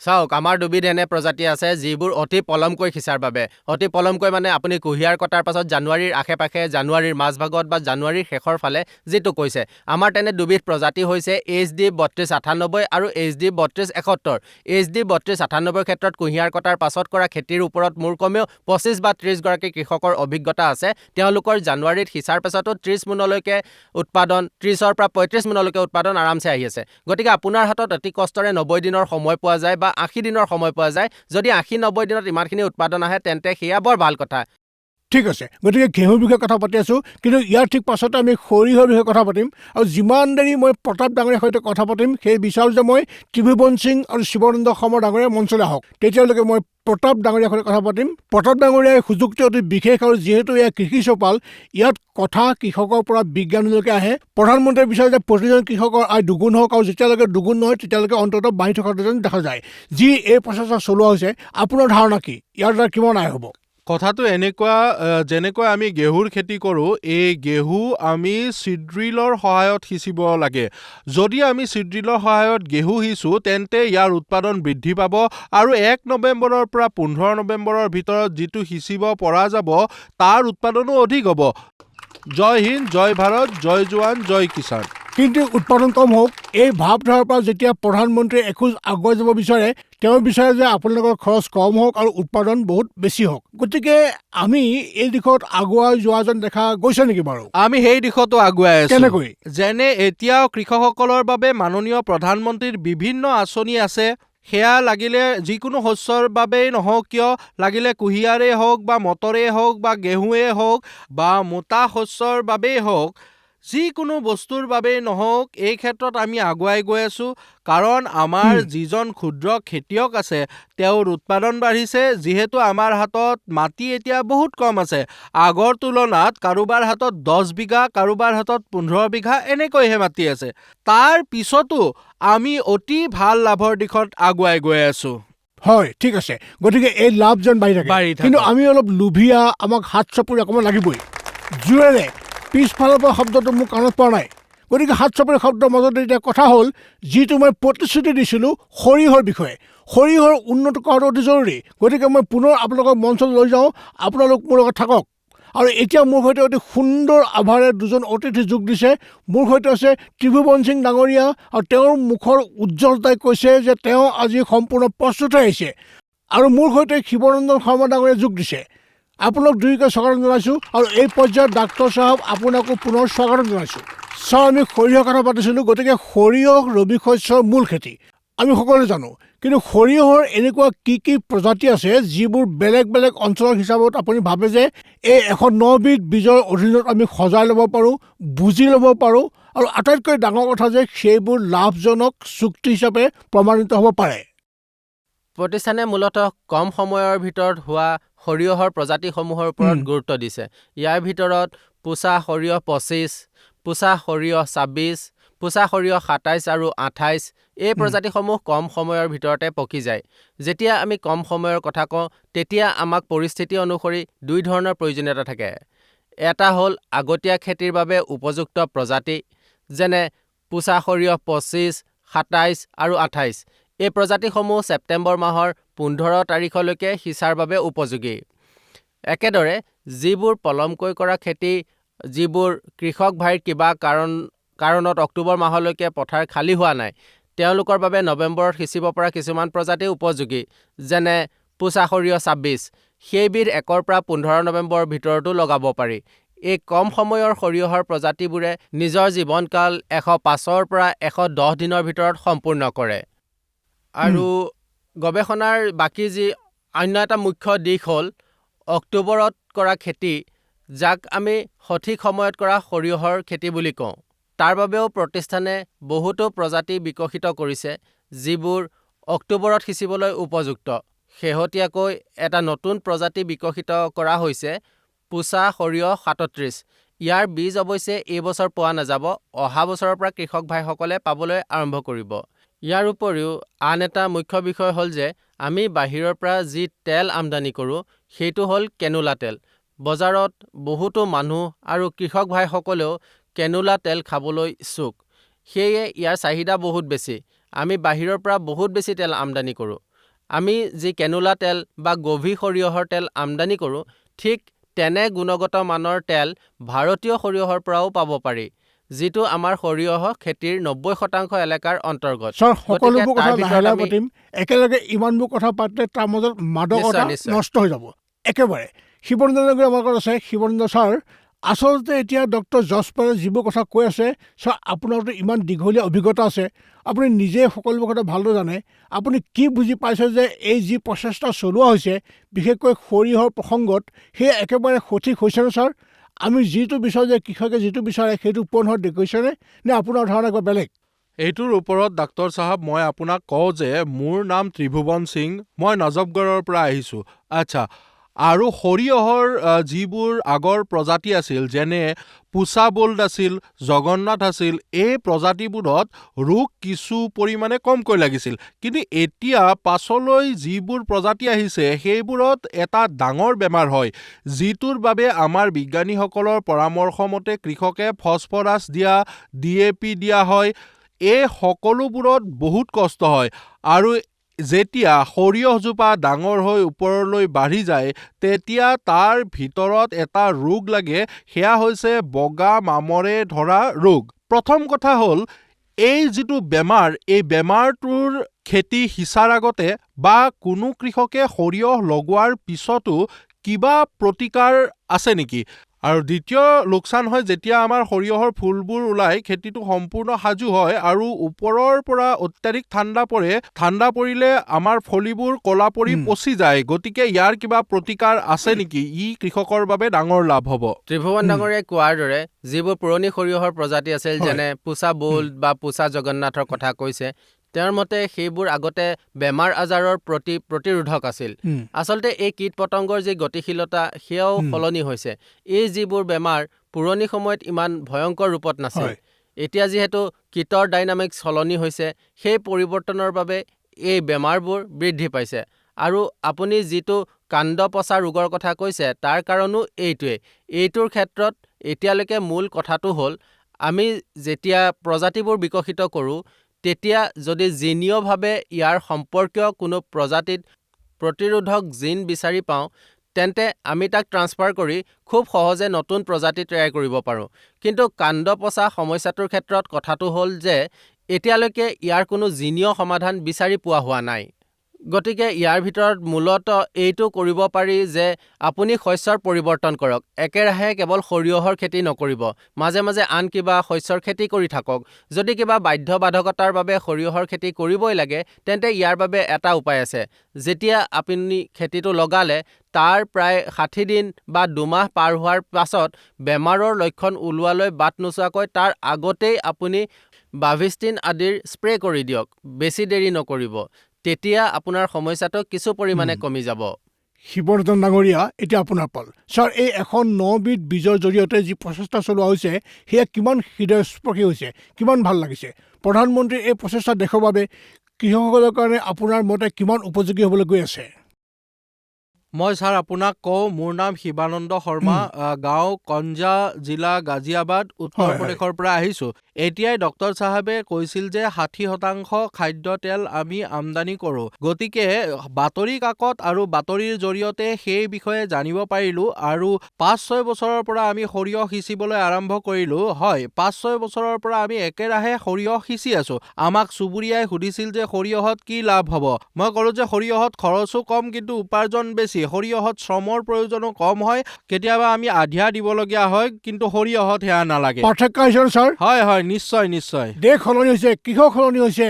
চাওক, আমাৰ দুবিধ এনে প্ৰজাতি আছে যিবোৰ অতি পলমকৈ সিঁচাৰ বাবে। অতি পলমকৈ মানে আপুনি কুঁহিয়াৰ কটাৰ পাছত জানুৱাৰীৰ আশে-পাশে, জানুৱাৰীৰ মাজভাগত বা জানুৱাৰীৰ শেষৰ ফালে যিটো কৈছে। আমাৰ তেনে দুবিধ প্ৰজাতি হৈছে HD 3298 আৰু HD 3271। HD 3298 ক্ষেত্ৰত কুঁহিয়াৰ কটাৰ পাছত কৰা খেতিৰ ওপৰত মোৰ কমেও 25 বা 30 গৰাকী কৃষকৰ অভিজ্ঞতা আছে। তেওঁলোকৰ জানুৱাৰীত সিঁচাৰ পাছতো 30 মোনলৈকে উৎপাদন, 30ৰ পৰা 35 মোনলৈকে উৎপাদন আৰামছে আহি আছে। গতিকে আপোনাৰ হাতত অতি কষ্টৰে 90 দিনৰ সময় পোৱা যায় বা 80 দিনৰ সময় পোৱা যায়। যদি 80-90 দিনত ইমানখিনি উৎপাদন আহে তেন্তে সেয়া বৰ ভাল কথা। ঠিক আছে, গতিকে ঘেঁহুৰ বিষয়ে কথা পাতি আছোঁ, কিন্তু ইয়াৰ ঠিক পাছতে আমি সৰিয়হৰ বিষয়ে কথা পাতিম। আৰু যিমান দেৰি মই প্ৰতাপ ডাঙৰীয়াৰ সৈতে কথা পাতিম, সেই বিচাৰোঁ যে মই ত্ৰিভুৱন সিং আৰু শিৱানন্দ শৰ্মা ডাঙৰীয়া মঞ্চলৈ আহক। তেতিয়ালৈকে মই প্ৰতাপ ডাঙৰীয়াৰ সৈতে কথা পাতিম। প্ৰতাপ ডাঙৰীয়াই সুযোগটো অতি বিশেষ, আৰু যিহেতু এয়া কৃষি চপাল, ইয়াত কথা কৃষকৰ পৰা বিজ্ঞানীলৈকে আহে। প্ৰধানমন্ত্ৰীয়ে বিচাৰে যে প্ৰতিজন কৃষকৰ আয় দুগুণ হওক, আৰু যেতিয়ালৈকে দুগুণ নহয় তেতিয়ালৈকে অন্ততঃ বাঢ়ি থকা যেন দেখা যায়। যি এই প্ৰচেষ্টা চলোৱা হৈছে, আপোনাৰ ধাৰণা কি? ইয়াৰ দ্বাৰা কিমান আয় হ'ব? কথাটো এনেকুৱা, যেনেকৈ আমি ঘেঁহুৰ খেতি কৰোঁ, এই ঘেঁহু আমি চিড্ৰিলৰ সহায়ত সিঁচিব লাগে। যদি আমি চিড্ৰিলৰ সহায়ত ঘেঁহু সিঁচোঁ, তেন্তে ইয়াৰ উৎপাদন বৃদ্ধি পাব, আৰু 1 নৱেম্বৰৰ পৰা 15 নৱেম্বৰৰ ভিতৰত যিটো সিঁচিব পৰা যাব, তাৰ উৎপাদনো অধিক হ'ব। জয় হিন্দ, জয় ভাৰত, জয় জোৱান, জয় কিষাণ। কিন্তু উৎপাদন কম হওক, এই ভাৱধাৰাৰ পৰা যেতিয়া প্ৰধানমন্ত্ৰীয়ে এখোজ আগুৱাই যাব বিচাৰে, তেওঁ বিচাৰে যে আপোনালোকৰ খৰচ কম হওক আৰু উৎপাদন বহুত বেছি হওক। গতিকে আমি এই দিশত আগুৱাই যোৱা যেন দেখা গৈছে নেকি বাৰু? আমি সেই দিশতো আগুৱাই আছোঁ। কেনেকৈ? যেনে এতিয়াও কৃষকসকলৰ বাবে মাননীয় প্ৰধানমন্ত্ৰীৰ বিভিন্ন আঁচনি আছে। সেয়া লাগিলে যিকোনো শস্যৰ বাবেই নহওক কিয়, লাগিলে কুঁহিয়াৰেই হওক বা মটৰেই হওক বা ঘেঁহুৱেই হওক বা মোটা শস্যৰ বাবেই হওক, যিকোনো বস্তুৰ বাবেই নহওক, এই ক্ষেত্ৰত আমি আগুৱাই গৈ আছোঁ। কাৰণ আমাৰ যিজন ক্ষুদ্ৰ খেতিয়ক আছে, তেওঁৰ উৎপাদন বাঢ়িছে। যিহেতু আমাৰ হাতত মাটি এতিয়া বহুত কম আছে, আগৰ তুলনাত কাৰোবাৰ হাতত 10 বিঘা, কাৰোবাৰ হাতত 15 বিঘা এনেকৈহে মাটি আছে। তাৰ পিছতো আমি অতি ভাল লাভৰ দিশত আগুৱাই গৈ আছোঁ। হয়, ঠিক আছে। গতিকে এই লাভ যেন বাঢ়ি থাকে, কিন্তু আমি অলপ লোভীয়া, আমাক হাত চাপৰি অকণমান লাগিবই। জোৰেৰে পিছফালৰ পৰা শব্দটো মোৰ কাণত পৰা নাই। গতিকে হাত চাপৰি শব্দৰ মাজতে এতিয়া কথা হ'ল, যিটো মই প্ৰতিশ্ৰুতি দিছিলোঁ সৰিয়হৰ বিষয়ে, সৰিয়হৰ উন্নত কৰাটো অতি জৰুৰী। গতিকে মই পুনৰ আপোনালোকক মঞ্চলৈ লৈ যাওঁ, আপোনালোক মোৰ লগত থাকক। আৰু এতিয়া মোৰ সৈতে অতি সুন্দৰ আভাৰে দুজন অতিথি যোগ দিছে। মোৰ সৈতে আছে ত্ৰিভুৱন সিং ডাঙৰীয়া, আৰু তেওঁৰ মুখৰ উজ্জ্বলতাই কৈছে যে তেওঁ আজি সম্পূৰ্ণ প্ৰস্তুত হৈ আহিছে। আৰু মোৰ সৈতে শিৱানন্দ শৰ্মা ডাঙৰীয়া যোগ দিছে। আপোনালোক দুয়োকে স্বাগতম জনাইছোঁ, আৰু এই পৰ্যায়ত ডাক্তৰ চাহাব আপোনাকো পুনৰ স্বাগতম জনাইছোঁ। ছাৰ, আমি সৰিয়হৰ কথা পাতিছিলোঁ। গতিকে সৰিয়হ ৰবি শস্যৰ মূল খেতি আমি সকলোৱে জানো, কিন্তু সৰিয়হৰ এনেকুৱা কি কি প্ৰজাতি আছে যিবোৰ বেলেগ বেলেগ অঞ্চলৰ হিচাপত আপুনি ভাবে যে এই 109 বিধ বীজৰ অধীনত আমি সজাই ল'ব পাৰোঁ, বুজি ল'ব পাৰোঁ, আৰু আটাইতকৈ ডাঙৰ কথা যে সেইবোৰ লাভজনক চুক্তি হিচাপে প্ৰমাণিত হ'ব পাৰে? প্ৰতিষ্ঠানে মূলতঃ কম সময়ৰ ভিতৰত হোৱা সৰিয়হৰ প্ৰজাতিসমূহৰ ওপৰত গুৰুত্ব দিছে। ইয়াৰ ভিতৰত পোচা সৰিয়হ 25, পোচা সৰিয়হ 26, পোচা সৰিয়হ 27 আৰু 28, এই প্ৰজাতিসমূহ কম সময়ৰ ভিতৰতে পকি যায়। যেতিয়া আমি কম সময়ৰ কথা কওঁ, তেতিয়া আমাক পৰিস্থিতি অনুসৰি দুই ধৰণৰ প্ৰয়োজনীয়তা থাকে। এটা হ'ল আগতীয়া খেতিৰ বাবে উপযুক্ত প্ৰজাতি, যেনে পোচা সৰিয়হ 25, 27 আৰু 28। এই প্ৰজাতিসমূহ ছেপ্টেম্বৰ মাহৰ 15 তাৰিখলৈকে সিঁচাৰ বাবে উপযোগী। একেদৰে যিবোৰ পলমকৈ কৰা খেতি, যিবোৰ কৃষক ভাইৰ কিবা কাৰণত অক্টোবৰ মাহলৈকে পথাৰ খালী হোৱা নাই, তেওঁলোকৰ বাবে নৱেম্বৰত সিঁচিব পৰা কিছুমান প্ৰজাতি উপযোগী, যেনে পোচা সৰিয়হ 26। সেইবিধ 1 পৰা 15 নৱেম্বৰৰ ভিতৰতো লগাব পাৰি। এই কম সময়ৰ সৰিয়হৰ প্ৰজাতিবোৰে নিজৰ জীৱনকাল 105 পৰা 110 দিনৰ ভিতৰত সম্পূৰ্ণ কৰে। আৰু গৱেষণাৰ বাকী যি অন্য এটা মুখ্য দিশ হ'ল অক্টোবৰত কৰা খেতি, যাক আমি সঠিক সময়ত কৰা সৰিয়হৰ খেতি বুলি কওঁ। তাৰ বাবেও প্ৰতিষ্ঠানে বহুতো প্ৰজাতি বিকশিত কৰিছে, যিবোৰ অক্টোবৰত সিঁচিবলৈ উপযুক্ত। শেহতীয়াকৈ এটা নতুন প্ৰজাতি বিকশিত কৰা হৈছে, পোচা সৰিয়হ 37। ইয়াৰ বীজ অৱশ্যে এই বছৰ পোৱা নাযাব, অহা বছৰৰ পৰা কৃষক ভাইসকলে পাবলৈ আৰম্ভ কৰিব। ইয়াৰ উপৰিও আন এটা মুখ্য বিষয় হ'ল যে আমি বাহিৰৰ পৰা যি তেল আমদানি কৰোঁ, সেইটো হ'ল কেনোলা তেল। বজাৰত বহুতো মানুহ আৰু কৃষক ভাইসকলেও কেনোলা তেল খাবলৈ ইচ্ছুক, সেয়ে ইয়াৰ চাহিদা বহুত বেছি। আমি বাহিৰৰ পৰা বহুত বেছি তেল আমদানি কৰোঁ। আমি যি কেনোলা তেল বা গভীৰ সৰিয়হৰ তেল আমদানি কৰোঁ, ঠিক তেনে গুণগত মানৰ তেল ভাৰতীয় সৰিয়হৰ পৰাও পাব পাৰি, যিটো আমাৰ সৰিয়হ খেতিৰ 90% এলেকাৰ অন্তৰ্গত। ছাৰ, সকলোবোৰ কথা লাহে লাহে পাতিম। একেলগে ইমানবোৰ কথা পাতিলে তাৰ মাজত মাদকতা নষ্ট হৈ যাব একেবাৰে। শিৱানন্দ ডাঙৰীয়া আমাৰ লগত আছে। শিৱানন্দ ছাৰ, আচলতে এতিয়া ডক্টৰ জছপাৰে যিবোৰ কথা কৈ আছে, ছাৰ আপোনাৰতো ইমান দীঘলীয়া অভিজ্ঞতা আছে, আপুনি নিজে সকলোবোৰ কথা ভালদৰে জানে। আপুনি কি বুজি পাইছে যে এই যি প্ৰচেষ্টা চলোৱা হৈছে বিশেষকৈ সৰিয়হৰ প্ৰসংগত, সেয়া একেবাৰে সঠিক হৈছেনে ছাৰ? আমি যিটো বিচাৰোঁ যে কৃষকে যিটো বিচাৰে সেইটো পূৰণ হোৱা দেখুৱাইছেনে, নে আপোনাৰ ধাৰণা কিবা বেলেগ? এইটোৰ ওপৰত ডাক্তৰ চাহাব মই আপোনাক কওঁ যে মোৰ নাম ত্ৰিভুৱন সিং, মই নজফগড়ৰ পৰা আহিছোঁ। আচ্ছা, আৰু সৰিয়হৰ যিবোৰ আগৰ প্ৰজাতি আছিল, যেনে পুছা বোল্ড আছিল, জগন্নাথ আছিল, এই প্ৰজাতিবোৰত ৰোগ কিছু পৰিমাণে কমকৈ লাগিছিল। কিন্তু এতিয়া পাছলৈ যিবোৰ প্ৰজাতি আহিছে সেইবোৰত এটা ডাঙৰ বেমাৰ হয়, যিটোৰ বাবে আমাৰ বিজ্ঞানীসকলৰ পৰামৰ্শ মতে কৃষকে ফচফৰাছ দিয়া, DAP দিয়া হয়। এই সকলোবোৰত বহুত কষ্ট হয়, আৰু যেতিয়া সৰিয়হজোপা ডাঙৰ হৈ ওপৰলৈ বাঢ়ি যায় তেতিয়া তাৰ ভিতৰত এটা ৰোগ লাগে, সেয়া হৈছে বগা মামৰে ধৰা ৰোগ। প্ৰথম কথা হ'ল এই যিটো বেমাৰ, এই বেমাৰটোৰ খেতি সিঁচাৰ আগতে বা কোনো কৃষকে সৰিয়হ লগোৱাৰ পিছতো কিবা প্ৰতিকাৰ আছে নেকি? আৰু দ্বিতীয় লোকচান হয় যেতিয়া আমাৰ সৰিয়হৰ ফুলবোৰ ওলাই, খেতিটো সম্পূৰ্ণ সাজু হয় আৰু ওপৰৰ পৰা অত্যাধিক ঠাণ্ডা পৰে, ঠাণ্ডা পৰিলে আমাৰ ফলিবোৰ ক'লা পৰি পচি যায়। গতিকে ইয়াৰ কিবা প্ৰতিকাৰ আছে নেকি? ই কৃষকৰ বাবে ডাঙৰ লাভ হ'ব। ত্ৰিভুৱন ডাঙৰীয়াই কোৱাৰ দৰে যিবোৰ পুৰণি সৰিয়হৰ প্ৰজাতি আছিল, যেনে পুছা বোল্ড বা পুছা জগন্নাথৰ কথা কৈছে, তেওঁৰ মতে সেইবোৰ আগতে বেমাৰ আজাৰৰ প্ৰতি প্ৰতিৰোধক আছিল। আচলতে এই কীট পতংগৰ যি গতিশীলতা সেয়াও সলনি হৈছে। এই যিবোৰ বেমাৰ পুৰণি সময়ত ইমান ভয়ংকৰ ৰূপত নাছিল, এতিয়া যিহেতু কীটৰ ডাইনামিক্স সলনি হৈছে, সেই পৰিৱৰ্তনৰ বাবে এই বেমাৰবোৰ বৃদ্ধি পাইছে। আৰু আপুনি যিটো কাণ্ড পচা ৰোগৰ কথা কৈছে তাৰ কাৰণো এইটোৱেই। এইটোৰ ক্ষেত্ৰত এতিয়ালৈকে মূল কথাটো হ'ল আমি যেতিয়া প্ৰজাতিবোৰ বিকশিত কৰোঁ তেতিয়া যদি জিনীয়ভাৱে ইয়াৰ সম্পৰ্কীয় কোনো প্ৰজাতিত প্ৰতিৰোধক জিন বিচাৰি পাওঁ, তেন্তে আমি তাক ট্ৰান্সফাৰ কৰি খুব সহজে নতুন প্ৰজাতি তৈয়াৰ কৰিব পাৰোঁ। কিন্তু কাণ্ড পচা সমস্যাটোৰ ক্ষেত্ৰত কথাটো হ'ল যে এতিয়ালৈকে ইয়াৰ কোনো জিনীয় সমাধান বিচাৰি পোৱা হোৱা নাই। গতিকে ইয়াৰ ভিতৰত মূলত এইটো কৰিব পাৰি যে আপুনি শস্যৰ পৰিৱৰ্তন কৰক। একেৰাহে কেৱল সৰিয়হৰ খেতি নকৰিব, মাজে মাজে আন কিবা শস্যৰ খেতি কৰি থাকক। যদি কিবা বাধ্যবাধকতাৰ বাবে সৰিয়হৰ খেতি কৰিবই লাগে, তেন্তে ইয়াৰ বাবে এটা উপায় আছে। যেতিয়া আপুনি খেতিটো লগালে তাৰ প্ৰায় 60 দিন বা 2 মাহ পাৰ হোৱাৰ পাছত বেমাৰৰ লক্ষণ ওলোৱালৈ বাট নোচোৱাকৈ তাৰ আগতেই আপুনি বাভিষ্টিন আদিৰ স্প্ৰে কৰি দিয়ক। বেছি দেৰি নকৰিব, তেতিয়া আপোনাৰ সমস্যাটো কিছু পৰিমাণে কমি যাব। শিৱৰতন ডাঙৰীয়া, এতিয়া আপোনাৰ পাল। ছাৰ, এই 109বিধ বীজৰ জৰিয়তে যি প্ৰচেষ্টা চলোৱা হৈছে সেয়া কিমান হৃদয়স্পৰ্শী হৈছে, কিমান ভাল লাগিছে। প্ৰধানমন্ত্ৰীৰ এই প্ৰচেষ্টা দেশৰ বাবে কৃষকসকলৰ কাৰণে আপোনাৰ মতে কিমান উপযোগী হ'বলৈ গৈ আছে? মই ছাৰ আপোনাক কওঁ, মোৰ নাম শিৱানন্দ শৰ্মা, গাঁও কঞ্জা, জিলা গাজিয়াবাদ, উত্তৰ প্ৰদেশৰ পৰা আহিছোঁ। এতিয়াই ডক্টৰ চাহাবে কৈছিল যে 60% খাদ্য তেল আমি আমদানি কৰোঁ। গতিকে বাতৰি কাকত আৰু বাতৰিৰ জৰিয়তে সেই বিষয়ে জানিব পাৰিলোঁ। আৰু 5-6 বছৰৰ পৰা আমি সৰিয়হ সিঁচিবলৈ আৰম্ভ কৰিলোঁ। হয়, 5-6 বছৰৰ পৰা আমি একেৰাহে সৰিয়হ সিঁচি আছোঁ। আমাক চুবুৰীয়াই সুধিছিল যে সৰিয়হত কি লাভ হ'ব। মই ক'লোঁ যে সৰিয়হত খৰচো কম কিন্তু উপাৰ্জন বেছি। সৰিয়হত শ্ৰমৰ প্ৰয়োজনো কম হয়, কেতিয়াবা আমি আধিয়া দিবলগীয়া হয়, কিন্তু সৰিয়হত সেয়া নালাগে। পাৰ্থক্য হৈছে ছাৰ? হয় হয়, নিশ্চয় নিশ্চয়। দেশ সলনি হৈছে, কৃষক সলনি হৈছে,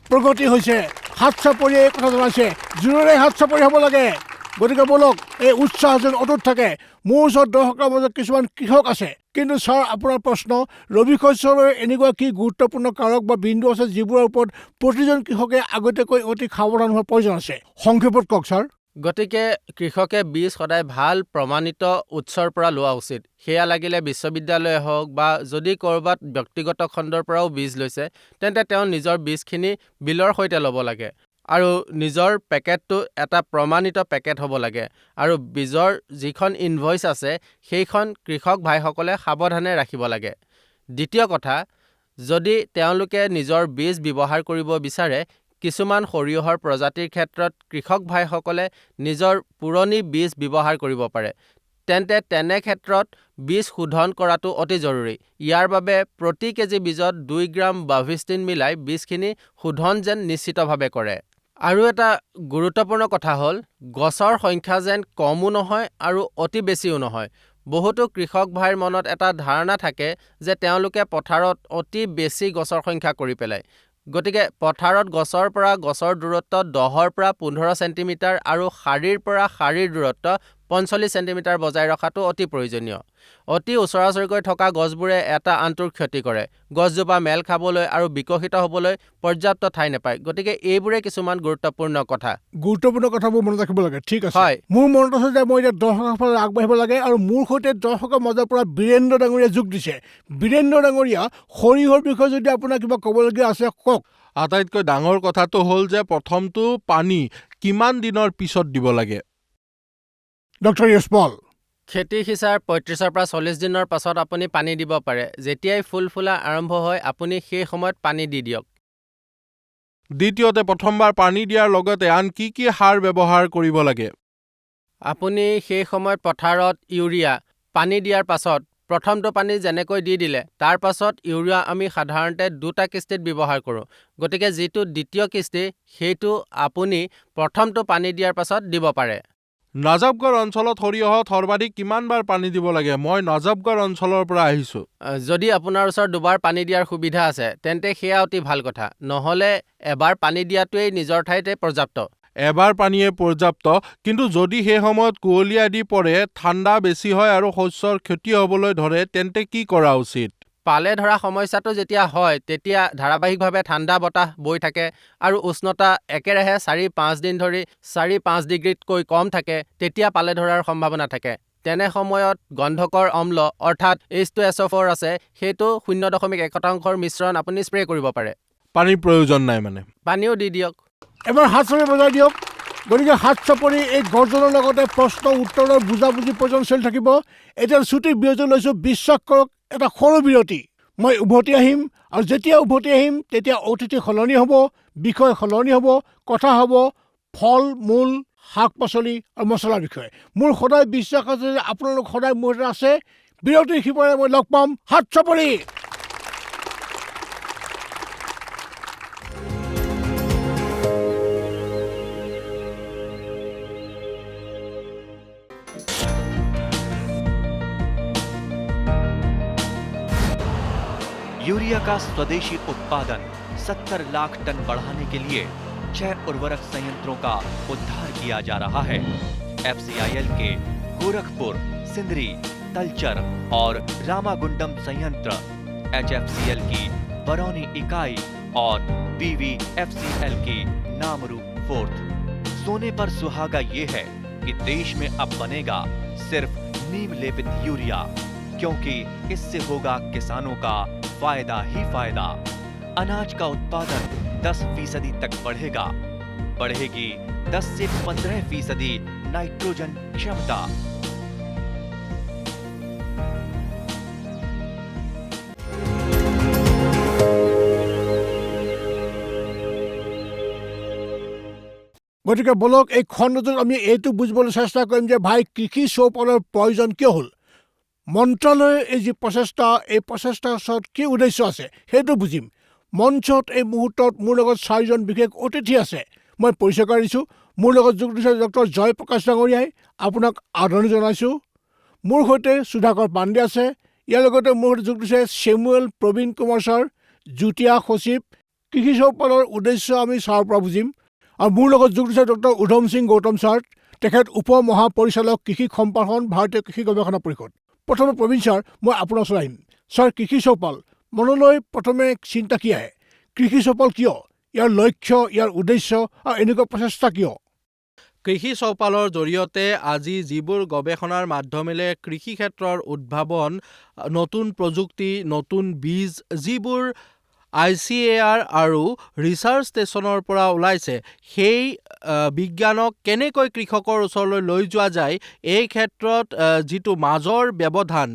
প্ৰগতি হৈছে, হাত চাপৰিয়ে এই কথা জনাইছে, জোৰেৰে হাত চাপৰি হ'ব লাগে। গতিকে বলক এই উৎসাহ যেন অটুট থাকে। মোৰ ওচৰত দৰ্শকৰ মাজত কিছুমান কৃষক আছে, কিন্তু ছাৰ আপোনাৰ প্ৰশ্ন, ৰবি শস্যলৈ এনেকুৱা কি গুৰুত্বপূৰ্ণ কাৰক বা বিন্দু আছে যিবোৰৰ ওপৰত প্ৰতিজন কৃষকে আগতীয়াকৈ অতি সাৱধান হোৱাৰ প্ৰয়োজন আছে? সংক্ষেপত কওক ছাৰ। গতিকে কৃষকে বীজ সদায় ভাল প্ৰমাণিত উৎসৰ পৰা লোৱা উচিত। সেয়া লাগিলে বিশ্ববিদ্যালয়ে হওক বা যদি ক'ৰবাত ব্যক্তিগত খণ্ডৰ পৰাও বীজ লৈছে, তেন্তে তেওঁ নিজৰ বীজখিনি বিলৰ সৈতে ল'ব লাগে আৰু নিজৰ পেকেটটো এটা প্ৰমাণিত পেকেট হ'ব লাগে। আৰু বীজৰ যিখন ইনভইচ আছে সেইখন কৃষক ভাইসকলে সাৱধানে ৰাখিব লাগে। দ্বিতীয় কথা, যদি তেওঁলোকে নিজৰ বীজ ব্যৱহাৰ কৰিব বিচাৰে, কিছুমান সৰিয়হৰ প্ৰজাতিৰ ক্ষেত্ৰত কৃষক ভাইসকলে নিজৰ পুৰণি বীজ ব্যৱহাৰ কৰিব পাৰে। তেন্তে তেনে ক্ষেত্ৰত বীজ শোধন কৰাটো অতি জৰুৰী। ইয়াৰ বাবে প্ৰতি কেজি বীজত 2 গ্ৰাম বাভিষ্টিন মিলাই বীজখিনি শোধন যেন নিশ্চিতভাৱে কৰে। আৰু এটা গুৰুত্বপূৰ্ণ কথা হ'ল, গছৰ সংখ্যা যেন কমো নহয় আৰু অতি বেছিও নহয়। বহুতো কৃষক ভাইৰ মনত এটা ধাৰণা থাকে যে তেওঁলোকে পথাৰত অতি বেছি গছৰ সংখ্যা কৰি পেলায়। গতিকে পথাৰত গছৰ পৰা গছৰ দূৰত্ব 10ৰ পৰা 15 চেণ্টিমিটাৰ আৰু শাৰীৰ পৰা শাৰীৰ দূৰত্ব 45 চেণ্টিমিটাৰ বজাই ৰখাটো অতি প্ৰয়োজনীয়। অতি ওচৰা-ওচৰিকৈ থকা গছবোৰে এটা আনটোৰ ক্ষতি কৰে। গছজোপা মেল খাবলৈ আৰু বিকশিত হ'বলৈ পৰ্যাপ্ত ঠাই নাপায়। গতিকে এইবোৰে কিছুমান গুৰুত্বপূৰ্ণ কথা। গুৰুত্বপূৰ্ণ কথাবোৰ মনত ৰাখিব লাগে। ঠিক আছে। হয়। মোৰ মনত আছে যে মই এতিয়া দৰ্শকৰ ফালে আগবাঢ়িব লাগে আৰু মোৰ সৈতে দৰ্শকৰ মাজৰ পৰা বীৰেন্দ্ৰ ডাঙৰীয়া যোগ দিছে। বীৰেন্দ্ৰ ডাঙৰীয়া, সৰিয়হৰ বিষয়ে যদি আপোনাৰ কিবা ক'বলগীয়া আছে কওক। আটাইতকৈ ডাঙৰ কথাটো হ'ল যে প্ৰথমটো পানী কিমান দিনৰ পিছত দিব লাগে? ডক্টৰ য়শপাল। খেতি সিঁচাৰ 35ৰ পৰা 40 দিনৰ পাছত আপুনি পানী দিব পাৰে। যেতিয়াই ফুল ফুলা আৰম্ভ হয় আপুনি সেই সময়ত পানী দি দিয়ক। দ্বিতীয়তে, প্ৰথমবাৰ পানী দিয়াৰ লগতে আন কি কি সাৰ ব্যৱহাৰ কৰিব লাগে? আপুনি সেই সময়ত পথাৰত ইউৰিয়া পানী দিয়াৰ পাছত প্ৰথমটো পানী যেনেকৈ দি দিলে তাৰ পাছত ইউৰিয়া আমি সাধাৰণতে 2টা কিস্তিত ব্যৱহাৰ কৰোঁ। গতিকে যিটো দ্বিতীয় কিস্তি সেইটো আপুনি প্ৰথমটো পানী দিয়াৰ পাছত দিব পাৰে। নাজাবগড় অঞ্চলত সৰিয়হত সৰ্বাধিক কিমান বাৰ পানী দিব লাগে? মই নাজাবগড় অঞ্চলৰ পৰা আহিছোঁ। যদি আপোনাৰ ওচৰত 2বাৰ পানী দিয়াৰ সুবিধা আছে তেন্তে সেয়া অতি ভাল কথা। নহ'লে এবাৰ পানী দিয়াটোৱেই নিজৰ ঠাইতে পৰ্যাপ্ত। এবাৰ পানীয়ে পৰ্যাপ্ত, কিন্তু যদি সেই সময়ত কুঁৱলী আদি পৰে, ঠাণ্ডা বেছি হয় আৰু শস্যৰ ক্ষতি হ'বলৈ ধৰে তেন্তে কি কৰা উচিত? পালে ধৰা সমস্যাটো যেতিয়া হয় তেতিয়া ধাৰাবাহিকভাৱে ঠাণ্ডা বতাহ বৈ থাকে আৰু উষ্ণতা একেৰাহে 4-5 দিন ধৰি 4-5 ডিগ্ৰীতকৈ কম থাকে, তেতিয়া পালে ধৰাৰ সম্ভাৱনা থাকে। তেনে সময়ত গন্ধকৰ অম্ল অৰ্থাৎ H2SO4 আছে, সেইটো 0.1% মিশ্ৰণ আপুনি স্প্ৰে কৰিব পাৰে। পানীৰ প্ৰয়োজন নাই মানে? পানীও দি দিয়ক। এবাৰ হাত চাপৰি বজাই দিয়ক। গতিকে হাত চাপৰি এই গৰ্জনৰ লগতে প্ৰশ্ন উত্তৰৰ বুজাবুজি পৰ্যন্ত চলি থাকিব। এতিয়া ছুটি বিৰতি লৈছোঁ। বিশ্বাস কৰক এটা সৰু বিৰতি। মই উভতি আহিম আৰু যেতিয়া উভতি আহিম তেতিয়া অতিথি সলনি হ'ব, বিষয় সলনি হ'ব, কথা হ'ব ফল মূল, শাক পাচলি আৰু মছলাৰ বিষয়ে। মোৰ সদায় বিশ্বাস আছে যে আপোনালোক সদায় মোৰ সৈতে আছে। বিৰতিৰ সিপাৰে মই লগ পাম। হাত চাপৰি। यूरिया का स्वदेशी उत्पादन 70 लाख टन बढ़ाने के लिए 6 उर्वरक संयंत्रों का उद्धार किया जा रहा है। FCIL के गोरखपुर, सिंदरी, तलचर और रामागुंडम संयंत्र, HFCL की बरौनी इकाई और BVFCL की नामरू फोर्थ। सोने पर सुहागा ये है कि देश में अब बनेगा सिर्फ नीम लेपित यूरिया, क्योंकि इससे होगा किसानों का फायदा ही फायदा। अनाज का उत्पादन 10% तक बढ़ेगा। बढ़ेगी 10 से 15% नाइट्रोजन क्षमता। গতিকে বলক এই খণ্ডটোত আমি এইটো বুজিবলৈ চেষ্টা কৰিম যে ভাই কৃষি চৌপালৰ প্ৰয়োজন কিয় হ'ল। মন্ত্ৰালয়ৰ এই যি প্ৰচেষ্টা, এই প্ৰচেষ্টাৰ ওচৰত কি উদ্দেশ্য আছে সেইটো বুজিম। মঞ্চত এই মুহূৰ্তত মোৰ লগত 4জন বিশেষ অতিথি আছে। মই পৰিচয় কৰি দিছোঁ। মোৰ লগত যোগ দিছে ডক্টৰ জয়প্ৰকাশ ডাঙৰীয়াই, আপোনাক আদৰণি জনাইছোঁ। মোৰ সৈতে সুধাকৰ পাণ্ডে আছে। ইয়াৰ লগতে মোৰ সৈতে যোগ দিছে চেমুৱেল প্ৰবীণ কুমাৰ ছাৰ, যুটীয়া সচিব। কৃষি চৌপালৰ উদ্দেশ্য আমি ছাৰৰ পৰা বুজিম। আৰু মোৰ লগত যোগ দিছে ডক্টৰ উধম সিং গৌতম ছাৰ, তেখেত উপ মহাপৰিচালক কৃষি সম্প্ৰসাৰণ, ভাৰতীয় কৃষি গৱেষণা পৰিষদ। প্ৰথমে প্ৰবীণ ছাৰ, মই আপোনাৰ ওচৰত আহিম। ছাৰ, কৃষি চৌপাল মনলৈ প্ৰথমে চিন্তা কি আহে? কৃষি চৌপাল কিয়? ইয়াৰ লক্ষ্য, ইয়াৰ উদ্দেশ্য আৰু এনেকুৱা প্ৰচেষ্টা কিয়? কৃষি চৌপালৰ জৰিয়তে আজি যিবোৰ গৱেষণাৰ মাধ্যমেৰে কৃষি ক্ষেত্ৰৰ উদ্ভাৱন, নতুন প্ৰযুক্তি, নতুন বীজ যিবোৰ ICAR আৰু ৰিচাৰ্চ ষ্টেচনৰ পৰা ওলাইছে, সেই বিজ্ঞানক কেনেকৈ কৃষকৰ ওচৰলৈ লৈ যোৱা যায়, এই ক্ষেত্ৰত যিটো মাজৰ ব্যৱধান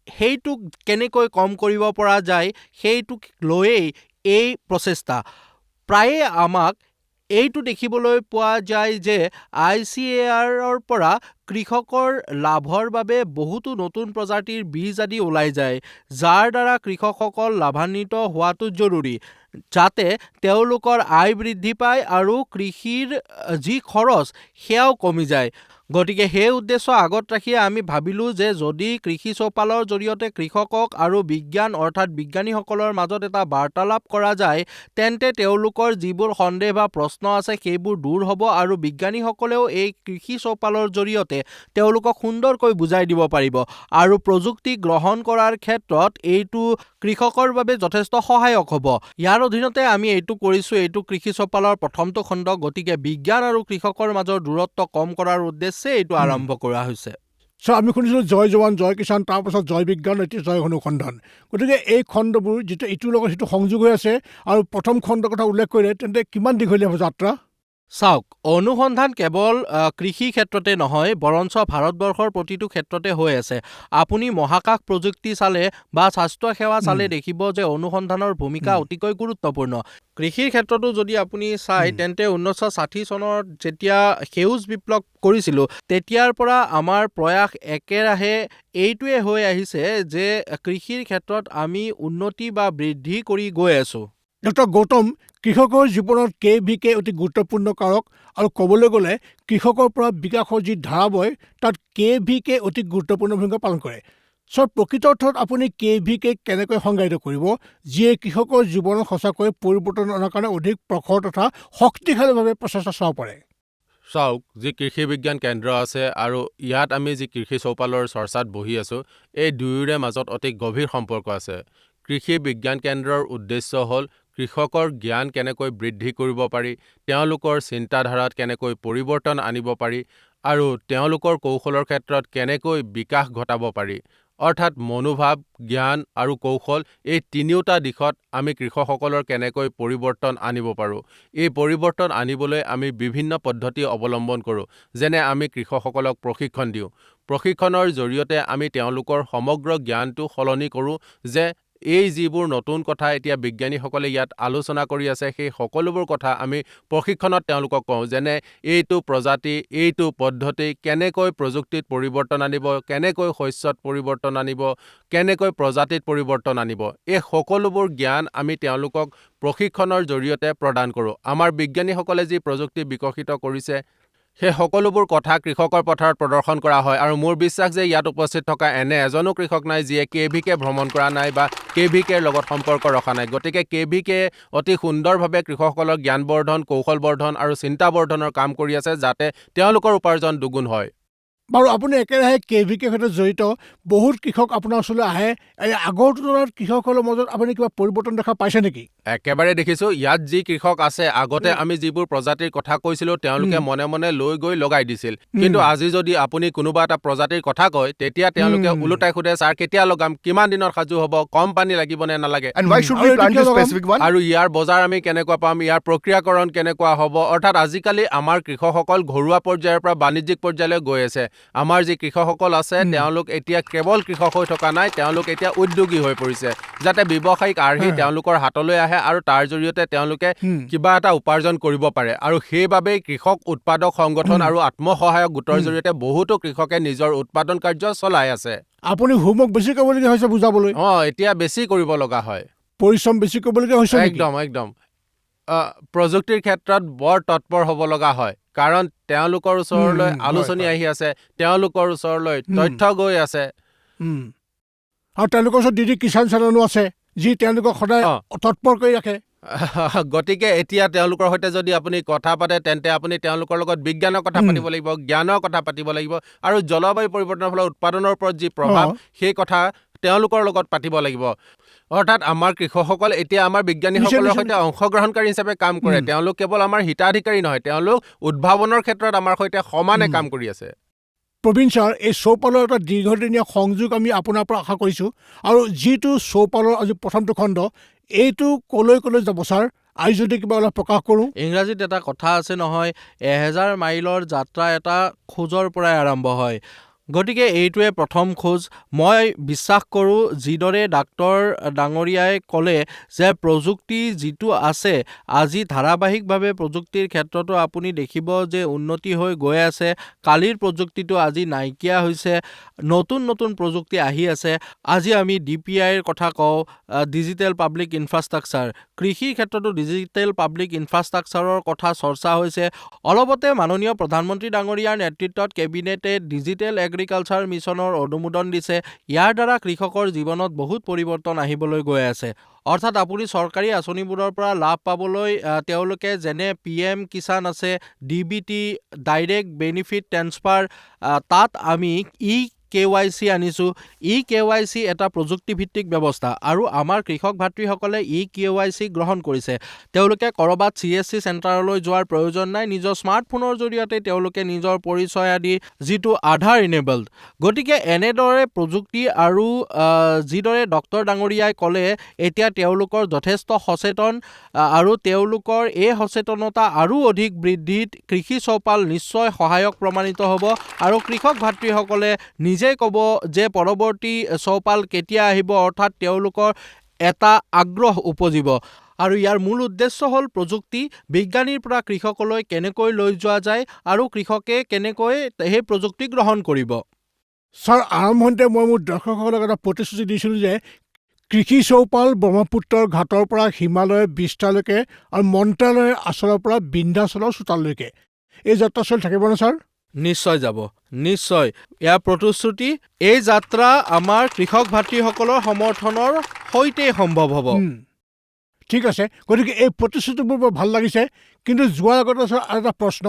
সেইটোক কেনেকৈ কম কৰিব পৰা যায়, সেইটোক লৈয়েই এই প্ৰচেষ্টা। প্ৰায়ে আমাক এইটো দেখিবলৈ পোৱা যায় যে ICARৰ পৰা কৃষকৰ লাভৰ বাবে বহুতো নতুন প্ৰজাতিৰ বীজ আদি ওলাই যায়, যাৰ দ্বাৰা কৃষকসকল লাভান্বিত হোৱাটো জৰুৰী, যাতে তেওঁলোকৰ আয় বৃদ্ধি পায় আৰু কৃষিৰ যি খৰচ সেয়াও কমি যায়। গতিকে সেই উদ্দেশ্য আগত ৰাখি আমি ভাবিলোঁ যে যদি কৃষি চৌপালৰ জৰিয়তে কৃষকক আৰু বিজ্ঞান অৰ্থাৎ বিজ্ঞানীসকলৰ মাজত এটা বাৰ্তালাপ কৰা যায় তেন্তে তেওঁলোকৰ যিবোৰ সন্দেহ বা প্ৰশ্ন আছে সেইবোৰ দূৰ হ'ব আৰু বিজ্ঞানীসকলেও এই কৃষি চৌপালৰ জৰিয়তে তেওঁলোকক সুন্দৰকৈ বুজাই দিব পাৰিব আৰু প্ৰযুক্তি গ্ৰহণ কৰাৰ ক্ষেত্ৰত এইটো কৃষকৰ বাবে যথেষ্ট সহায়ক হ'ব। ইয়াৰ অধীনতে আমি এইটো কৰিছোঁ, এইটো কৃষি চৌপালৰ প্ৰথমটো খণ্ড। গতিকে বিজ্ঞান আৰু কৃষকৰ মাজৰ দূৰত্ব কম কৰাৰ উদ্দেশ্যে এইটো আৰম্ভ কৰা হৈছে। আমি শুনিছিলোঁ জয় জৱান জয় কিষাণ, তাৰপাছত জয় বিজ্ঞান, এতিয়া জয় অনুসন্ধান। গতিকে এই খণ্ডবোৰ যিটো ইটোৰ লগত সিটো সংযোগ হৈ আছে আৰু প্ৰথম খণ্ডৰ কথা উল্লেখ কৰিলে তেন্তে কিমান দীঘলীয়া হ'ব যাত্ৰা? চাওক, অনুসন্ধান কেৱল কৃষি ক্ষেত্ৰতে নহয় বৰঞ্চ ভাৰতবৰ্ষৰ প্ৰতিটো ক্ষেত্ৰতে হৈ আছে। আপুনি মহাকাশ প্ৰযুক্তি চালে বা স্বাস্থ্য সেৱা চালে দেখিব যে অনুসন্ধানৰ ভূমিকা অতিকৈ গুৰুত্বপূৰ্ণ। কৃষিৰ ক্ষেত্ৰতো যদি আপুনি চায় তেন্তে 1960 চনত যেতিয়া সেউজ বিপ্লৱ কৰিছিলোঁ তেতিয়াৰ পৰা আমাৰ প্ৰয়াস একেৰাহে এইটোৱে হৈ আহিছে যে কৃষিৰ ক্ষেত্ৰত আমি উন্নতি বা বৃদ্ধি কৰি গৈ আছোঁ। ডক্টৰ গৌতম, কৃষকৰ জীৱনত KVK অতি গুৰুত্বপূৰ্ণ কাৰক আৰু ক'বলৈ গ'লে কৃষকৰ পৰা বিকাশৰ যি ধাৰা বয় তাত KVK অতি গুৰুত্বপূৰ্ণ ভূমিকা পালন কৰে। প্ৰকৃত অৰ্থত আপুনি KVK কেনেকৈ সংজ্ঞায়িত কৰিব যিয়ে কৃষকৰ জীৱনত সঁচাকৈ পৰিৱৰ্তন অনাৰ কাৰণে অধিক প্ৰখৰ তথা শক্তিশালীভাৱে প্ৰচেষ্টা চলাব পাৰে? চাওক, যি কৃষি বিজ্ঞান কেন্দ্ৰ আছে আৰু ইয়াত আমি যি কৃষি চৌপালৰ চৰ্চাত বহি আছোঁ, এই দুয়োৰে মাজত অতি গভীৰ সম্পৰ্ক আছে। কৃষি বিজ্ঞান কেন্দ্ৰৰ উদ্দেশ্য হ'ল কৃষকৰ জ্ঞান কেনেকৈ বৃদ্ধি কৰিব পাৰি, তেওঁলোকৰ চিন্তাধাৰাত কেনেকৈ পৰিৱৰ্তন আনিব পাৰি আৰু তেওঁলোকৰ কৌশলৰ ক্ষেত্ৰত কেনেকৈ বিকাশ ঘটাব পাৰি। অৰ্থাৎ মনোভাৱ, জ্ঞান আৰু কৌশল, এই তিনিওটা দিশত আমি কৃষকসকলৰ কেনেকৈ পৰিৱৰ্তন আনিব পাৰোঁ। এই পৰিৱৰ্তন আনিবলৈ আমি বিভিন্ন পদ্ধতি অৱলম্বন কৰোঁ। যেনে আমি কৃষকসকলক প্ৰশিক্ষণ দিওঁ। প্ৰশিক্ষণৰ জৰিয়তে আমি তেওঁলোকৰ সমগ্ৰ জ্ঞানটো সলনি কৰোঁ যে এই যিবোৰ নতুন কথা এতিয়া বিজ্ঞানীসকলে ইয়াত আলোচনা কৰি আছে সেই সকলোবোৰ কথা আমি প্ৰশিক্ষণত তেওঁলোকক কওঁ। যেনে এইটো প্ৰজাতি, এইটো পদ্ধতি কেনেকৈ প্ৰযুক্তিত পৰিৱৰ্তন আনিব, কেনেকৈ শস্যত পৰিৱৰ্তন আনিব, কেনেকৈ প্ৰজাতিত পৰিৱৰ্তন আনিব, এই সকলোবোৰ জ্ঞান আমি তেওঁলোকক প্ৰশিক্ষণৰ জৰিয়তে প্ৰদান কৰোঁ। আমাৰ বিজ্ঞানীসকলে যি প্ৰযুক্তি বিকশিত কৰিছে সেই সকলোবোৰ কথা কৃষকৰ পথাৰত প্ৰদৰ্শন কৰা হয় আৰু মোৰ বিশ্বাস যে ইয়াত উপস্থিত থকা এনে এজনো কৃষক নাই যিয়ে KVK ভ্ৰমণ কৰা নাই বা KVKৰ লগত সম্পৰ্ক ৰখা নাই। গতিকে KVK অতি সুন্দৰভাৱে কৃষকসকলৰ জ্ঞান বৰ্ধন, কৌশল বৰ্ধন আৰু চিন্তা বৰ্ধনৰ কাম কৰি আছে যাতে তেওঁলোকৰ উপাৰ্জন দুগুণ হয়। বাৰু আপুনি একেৰাহে KVKৰ সৈতে জড়িত, বহুত কৃষক আপোনাৰ ওচৰলৈ আহে। এই আগৰ তুলনাত কৃষকসকলৰ মাজত আপুনি কিবা পৰিৱৰ্তন দেখা পাইছে নেকি? একেবাৰে দেখিছোঁ। ইয়াত যি কৃষক আছে আগতে আমি যিবোৰ প্ৰজাতিৰ কথা কৈছিলোঁ তেওঁলোকে মনে মনে লৈ গৈ লগাই দিছিল। কিন্তু আজি যদি আপুনি কোনোবা এটা প্ৰজাতিৰ কথা কয় তেতিয়া তেওঁলোকে ওলোটাই সোধে, ছাৰ কেতিয়া লগাম, কিমান দিনত সাজু হ'ব, কম পানী লাগিব নে নালাগে, আৰু ইয়াৰ বজাৰ আমি কেনেকুৱা পাম, ইয়াৰ প্ৰক্ৰিয়াকৰণ কেনেকুৱা হ'ব। অৰ্থাৎ আজিকালি আমাৰ কৃষকসকল ঘৰুৱা পৰ্যায়ৰ পৰা বাণিজ্যিক পৰ্যায়লৈ গৈ আছে। আমাৰ যি কৃষকসকল আছে তেওঁলোক এতিয়া কেৱল কৃষক হৈ থকা নাই, তেওঁলোক এতিয়া উদ্যোগী হৈ পৰিছে যাতে ব্যৱসায়িক আৰ্হি তেওঁলোকৰ হাতলৈ আহে আৰু তাৰ জৰিয়তে তেওঁলোকে কিবা এটা উপাৰ্জন কৰিব পাৰে। আৰু সেইবাবেই কৃষক উৎপাদক সংগঠন আৰু আত্মসহায়ক গোটৰ জৰিয়তে বহুতো কৃষকে নিজৰ উৎপাদন কাৰ্য চলাই আছে। আপুনি হোমৱৰ্ক বেছি কৰিবলগীয়া হৈছে বুজাবলৈ? এতিয়া বেছি কৰিব লগা হয়, পৰিশ্ৰম বেছি কৰিবলগীয়া হৈছে। একদম প্ৰযুক্তিৰ ক্ষেত্ৰত বৰ তৎপৰ হ'ব লগা হয় কাৰণ তেওঁলোকৰ ওচৰলৈ আলোচনী আহি আছে, তেওঁলোকৰ ওচৰলৈ তথ্য গৈ আছে আৰু তেওঁলোকৰ ওচৰত DD কিষাণ চেনেলো আছে যি তেওঁলোকক সদায় তৎপৰ কৰি ৰাখে। গতিকে এতিয়া তেওঁলোকৰ সৈতে যদি আপুনি কথা পাতে তেন্তে আপুনি তেওঁলোকৰ লগত বিজ্ঞানৰ কথা পাতিব লাগিব, জ্ঞানৰ কথা পাতিব লাগিব আৰু জলবায়ু পৰিৱৰ্তনৰ ফলত উৎপাদনৰ ওপৰত যি প্ৰভাৱ সেই কথা তেওঁলোকৰ লগত পাতিব লাগিব। অৰ্থাৎ আমাৰ কৃষকসকল এতিয়া আমাৰ বিজ্ঞানীসকলৰ সৈতে অংশগ্ৰহণকাৰী হিচাপে কাম কৰে। তেওঁলোক কেৱল আমাৰ হিতাধিকাৰী নহয়, তেওঁলোক উদ্ভাৱনৰ ক্ষেত্ৰত আমাৰ সৈতে সমানে কাম কৰি আছে। প্ৰবীণ ছাৰ, এই চৌপালৰ এটা দীৰ্ঘদিনীয়া সংযোগ আমি আপোনাৰ পৰা আশা কৰিছোঁ আৰু যিটো চৌপালৰ আজি প্ৰথমটো খণ্ড এইটো কলৈ যাব ছাৰ? আজি যদি কিবা অলপ প্ৰকাশ কৰোঁ। ইংৰাজীত এটা কথা আছে নহয়, 1000 মাইলৰ যাত্ৰা এটা খোজৰ পৰাই আৰম্ভ হয়। গতিকে এইটোৱে প্ৰথম খোজ। মই বিশ্বাস কৰোঁ যিদৰে ডাক্তৰ ডাঙৰীয়াই ক'লে যে প্ৰযুক্তি যিটো আছে আজি ধাৰাবাহিকভাৱে প্ৰযুক্তিৰ ক্ষেত্ৰতো আপুনি দেখিব যে উন্নতি হৈ গৈ আছে। কালিৰ প্ৰযুক্তিটো আজি নাইকিয়া হৈছে, নতুন নতুন প্ৰযুক্তি আহি আছে। আজি আমি DPIৰ কথা কওঁ, ডিজিটেল পাব্লিক ইনফ্ৰাষ্ট্ৰাকচাৰ। কৃষিৰ ক্ষেত্ৰতো ডিজিটেল পাব্লিক ইনফ্ৰাষ্ট্ৰাকচাৰৰ কথা চৰ্চা হৈছে। অলপতে মাননীয় প্ৰধানমন্ত্ৰী ডাঙৰীয়াৰ নেতৃত্বত কেবিনেটে ডিজিটেল এগ্ৰিকালচাৰ মিছনৰ অনুমোদন দিছে। ইয়াৰ দ্বাৰা কৃষকৰ জীৱনত বহুত পৰিৱৰ্তন আহিবলৈ গৈ আছে। অৰ্থাৎ আপুনি চৰকাৰী আঁচনিবোৰৰ পৰা লাভ পাবলৈ তেওঁলোকে যেনে PM কিষাণ আছে, DBT ডাইৰেক্ট বেনিফিট ট্ৰেন্সফাৰ, তাত আমি eKYC আনিছোঁ। eKYC এটা প্ৰযুক্তিভিত্তিক ব্যৱস্থা আৰু আমাৰ কৃষক ভাতৃসকলে eKYC গ্ৰহণ কৰিছে। তেওঁলোকে ক'ৰবাত CSC চেণ্টাৰলৈ যোৱাৰ প্ৰয়োজন নাই, নিজৰ স্মাৰ্টফোনৰ জৰিয়তে তেওঁলোকে নিজৰ পৰিচয় আদি যিটো আধাৰ ইনেবল্ড। গতিকে এনেদৰে প্ৰযুক্তি আৰু যিদৰে ডক্তৰ ডাঙৰীয়াই ক'লে এতিয়া তেওঁলোকৰ যথেষ্ট সচেতন আৰু তেওঁলোকৰ এই সচেতনতা আৰু অধিক বৃদ্ধিত কৃষি চৌপাল নিশ্চয় সহায়ক প্ৰমাণিত হ'ব আৰু কৃষক ভাতৃসকলে নিজে ক'ব যে পৰৱৰ্তী চৌপাল কেতিয়া আহিব, অৰ্থাৎ তেওঁলোকৰ এটা আগ্ৰহ উপজিব। আৰু ইয়াৰ মূল উদ্দেশ্য হ'ল প্ৰযুক্তি বিজ্ঞানীৰ পৰা কৃষকলৈ কেনেকৈ লৈ যোৱা যায় আৰু কৃষকে কেনেকৈ সেই প্ৰযুক্তি গ্ৰহণ কৰিব। ছাৰ, আৰম্ভণিতে মই মোৰ দৰ্শকসকলক এটা প্ৰতিশ্ৰুতি দিছিলোঁ যে কৃষি চৌপাল ব্ৰহ্মপুত্ৰৰ ঘাটৰ পৰা হিমালয়ৰ বিস্তাৰলৈকে আৰু মন্ত্ৰালয়ৰ আঁচলৰ পৰা বিন্ধ্যাচলৰ চোতাললৈকে এই যাত্ৰা চলি থাকিবনে ছাৰ? নিশ্চয় যাব, নিশ্চয়। ইয়াৰ প্ৰতিশ্ৰুতি এই যাত্ৰা আমাৰ কৃষক ভাতৃসকলৰ সমৰ্থনৰ সৈতে সম্ভৱ হ'ব। ঠিক আছে, গতিকে এই প্ৰতিশ্ৰুতিবোৰ বৰ ভাল লাগিছে। কিন্তু যোৱাৰ আগতে ছাৰ আৰু এটা প্ৰশ্ন,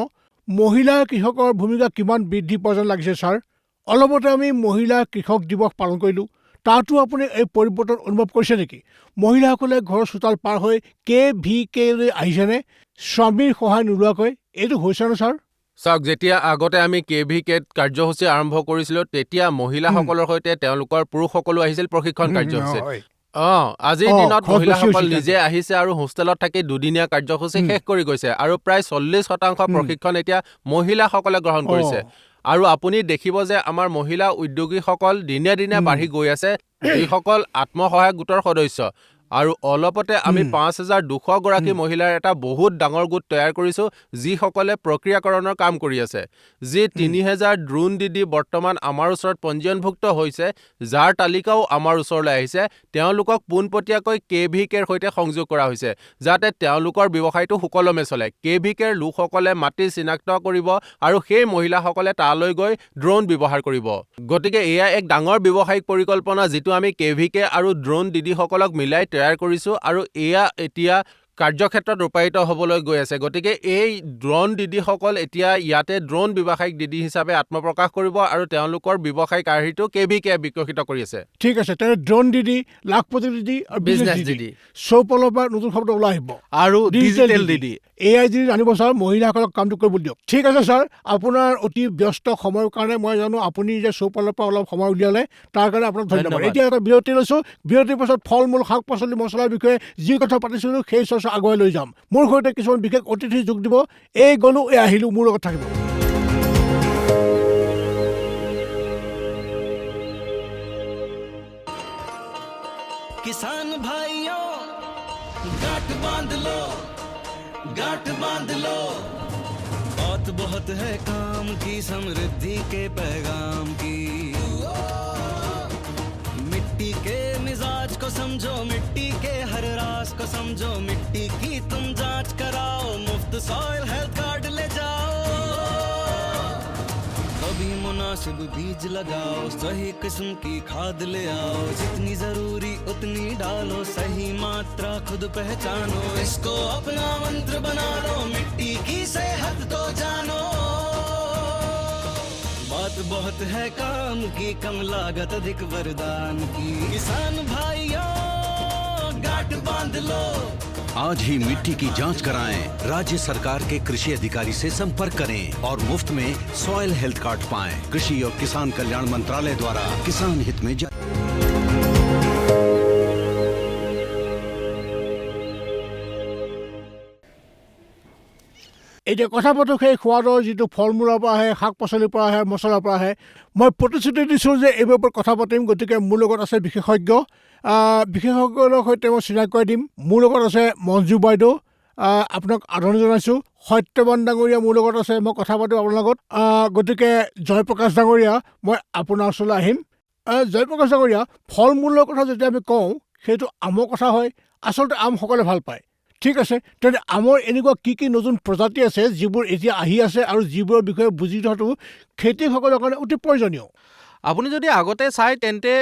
মহিলা কৃষকৰ ভূমিকা কিমান বৃদ্ধি পোৱা যেন লাগিছে ছাৰ? অলপতে আমি মহিলা কৃষক দিৱস পালন কৰিলোঁ, তাতো আপুনি এই পৰিৱৰ্তন অনুভৱ কৰিছে নেকি? মহিলাসকলে ঘৰৰ চোতাল পাৰ হৈ KVKলৈ আহিছেনে স্বামীৰ সহায় নোলোৱাকৈ? এইটো হৈছেনে ছাৰ? চাওক, যেতিয়া আগতে আমি KVK কাৰ্যসূচী আৰম্ভ কৰিছিলোঁ তেতিয়া মহিলাসকলৰ সৈতে তেওঁলোকৰ পুৰুষসকলো আহিছিল প্ৰশিক্ষণ কাৰ্যসূচীত। আজিৰ দিনত মহিলাসকল নিজে আহিছে আৰু হোষ্টেলত থাকি দুদিনীয়া কাৰ্যসূচী শেষ কৰি গৈছে আৰু প্ৰায় 40% প্ৰশিক্ষণ এতিয়া মহিলাসকলে গ্ৰহণ কৰিছে। আৰু আপুনি দেখিব যে আমাৰ মহিলা উদ্যোগীসকল দিনে দিনে বাঢ়ি গৈ আছে, যিসকল আত্মসহায়ক গোটৰ সদস্য। আৰু অলপতে আমি 5200 গৰাকী মহিলাৰ এটা বহুত ডাঙৰ গোট তৈয়াৰ কৰিছোঁ যিসকলে প্ৰক্ৰিয়াকৰণৰ কাম কৰি আছে। যি 3000 ড্ৰোন দিদি বৰ্তমান আমাৰ ওচৰত পঞ্জীয়নভুক্ত হৈছে, যাৰ তালিকাও আমাৰ ওচৰলৈ আহিছে। তেওঁলোকক পোনপটীয়াকৈ KVKৰ সৈতে সংযোগ কৰা হৈছে যাতে তেওঁলোকৰ ব্যৱসায়টো সুকলমে চলে। KVKৰ লোকসকলে মাটি চিনাক্ত কৰিব আৰু সেই মহিলাসকলে তালৈ গৈ ড্ৰোন ব্যৱহাৰ কৰিব। গতিকে এয়া এক ডাঙৰ ব্যৱসায়িক পৰিকল্পনা যিটো আমি KVK আৰু ড্ৰোন দিদিসকলক মিলাই তৈয়াৰ কৰিছোঁ আৰু এয়া এতিয়া কাৰ্যক্ষেত্ৰত ৰূপায়িত হ'বলৈ গৈ আছে। গতিকে এই ড্ৰোন দিদিসকল এতিয়া ইয়াতে ড্ৰোন ব্যৱসায়িক দিদি হিচাপে আত্মপ্ৰকাশ কৰিব আৰু তেওঁলোকৰ ব্যৱসায়িক আৰ্হিটো KVK বিকশিত কৰি আছে। ঠিক আছে, তেনে ড্ৰোন দিদি, লাখপতি দিদি আৰু বিজনেছ দিদি চৌপালৰ পৰা নতুন শব্দ ওলাই আহিব আৰু ডিজিটেল দিদি AI দিদি আনিব ছাৰ, মহিলাসকলক কামটো কৰিব দিয়ক। ঠিক আছে ছাৰ, আপোনাৰ অতি ব্যস্ত সময়ৰ কাৰণে মই জানো আপুনি যে চৌপালৰ পৰা অলপ সময় উলিয়ালে, তাৰ কাৰণে আপোনাক ধন্যবাদ। এতিয়া এটা বিৰতি লৈছোঁ, বিৰতিৰ পাছত ফল মূল শাক পাচলি মছলাৰ বিষয়ে যি কথা পাতিছিলোঁ সেই চৰ্চা আগুৱাই লৈ যাম। মোৰ সৈতে কিছুমান বিশেষ অতিথি যোগ দিব। এই গ'লো, এই আহিলোঁ, মোৰ লগত থাকিব। किसान भाइयों गांठ बांध लो, गांठ बांध लो, बहुत बहुत है काम की, समृद्धि के पैगाम की। मिट्टी के मिजाज को समझो, मिट्टी के हर राज को समझो, मिट्टी की तुम जांच कराओ, मुफ्त सॉइल हेल्थ कार्ड ले जाओ। कभी मुनासिब बीज लगाओ, सही किस्म की खाद ले आओ, जितनी जरूरी उतनी डालो, सही मात्रा खुद पहचानो, इसको अपना मंत्र बना लो, मिट्टी की सेहत को जानो। बात बहुत है काम की, कम लागत अधिक वरदान की, किसान भाइयों गांठ बांध लो। आज ही मिट्टी की जांच कराएं, राज्य सरकार के कृषि अधिकारी से संपर्क करें और मुफ्त में सॉइल हेल्थ कार्ड पाएं। कृषि और किसान कल्याण मंत्रालय द्वारा किसान हित में এতিয়া কথা পাতোঁ সেই সোৱাদৰ যিটো ফল মূলৰ পৰা আহে, শাক পাচলিৰ পৰা আহে, মছলাৰ পৰা আহে। মই প্ৰতিশ্ৰুতি দিছোঁ যে এইবোৰৰ ওপৰত কথা পাতিম, গতিকে মোৰ লগত আছে বিশেষজ্ঞৰ সৈতে মই চিনাকি কৰাই দিম। মোৰ লগত আছে মঞ্জু বাইদেউ, আপোনাক আদৰণি জনাইছোঁ। সত্যবান ডাঙৰীয়া মোৰ লগত আছে, মই কথা পাতিম আপোনাৰ লগত। গতিকে জয়প্ৰকাশ ডাঙৰীয়া, মই আপোনাৰ ওচৰলৈ আহিম। জয়প্ৰকাশ ডাঙৰীয়া, ফল মূলৰ কথা যেতিয়া আমি কওঁ সেইটো আমৰ কথা হয়। আচলতে আম সকলোৱে ভাল পায়, ঠিক আছে। তেন্তে আমৰ এনেকুৱা কি নতুন প্ৰজাতি আছে যিবোৰ এতিয়া আহি আছে আৰু যিবোৰৰ বিষয়ে বুজি থোৱাটো খেতিয়কসকলৰ কাৰণে অতি প্ৰয়োজনীয়? আপুনি যদি আগতে চাই তেন্তে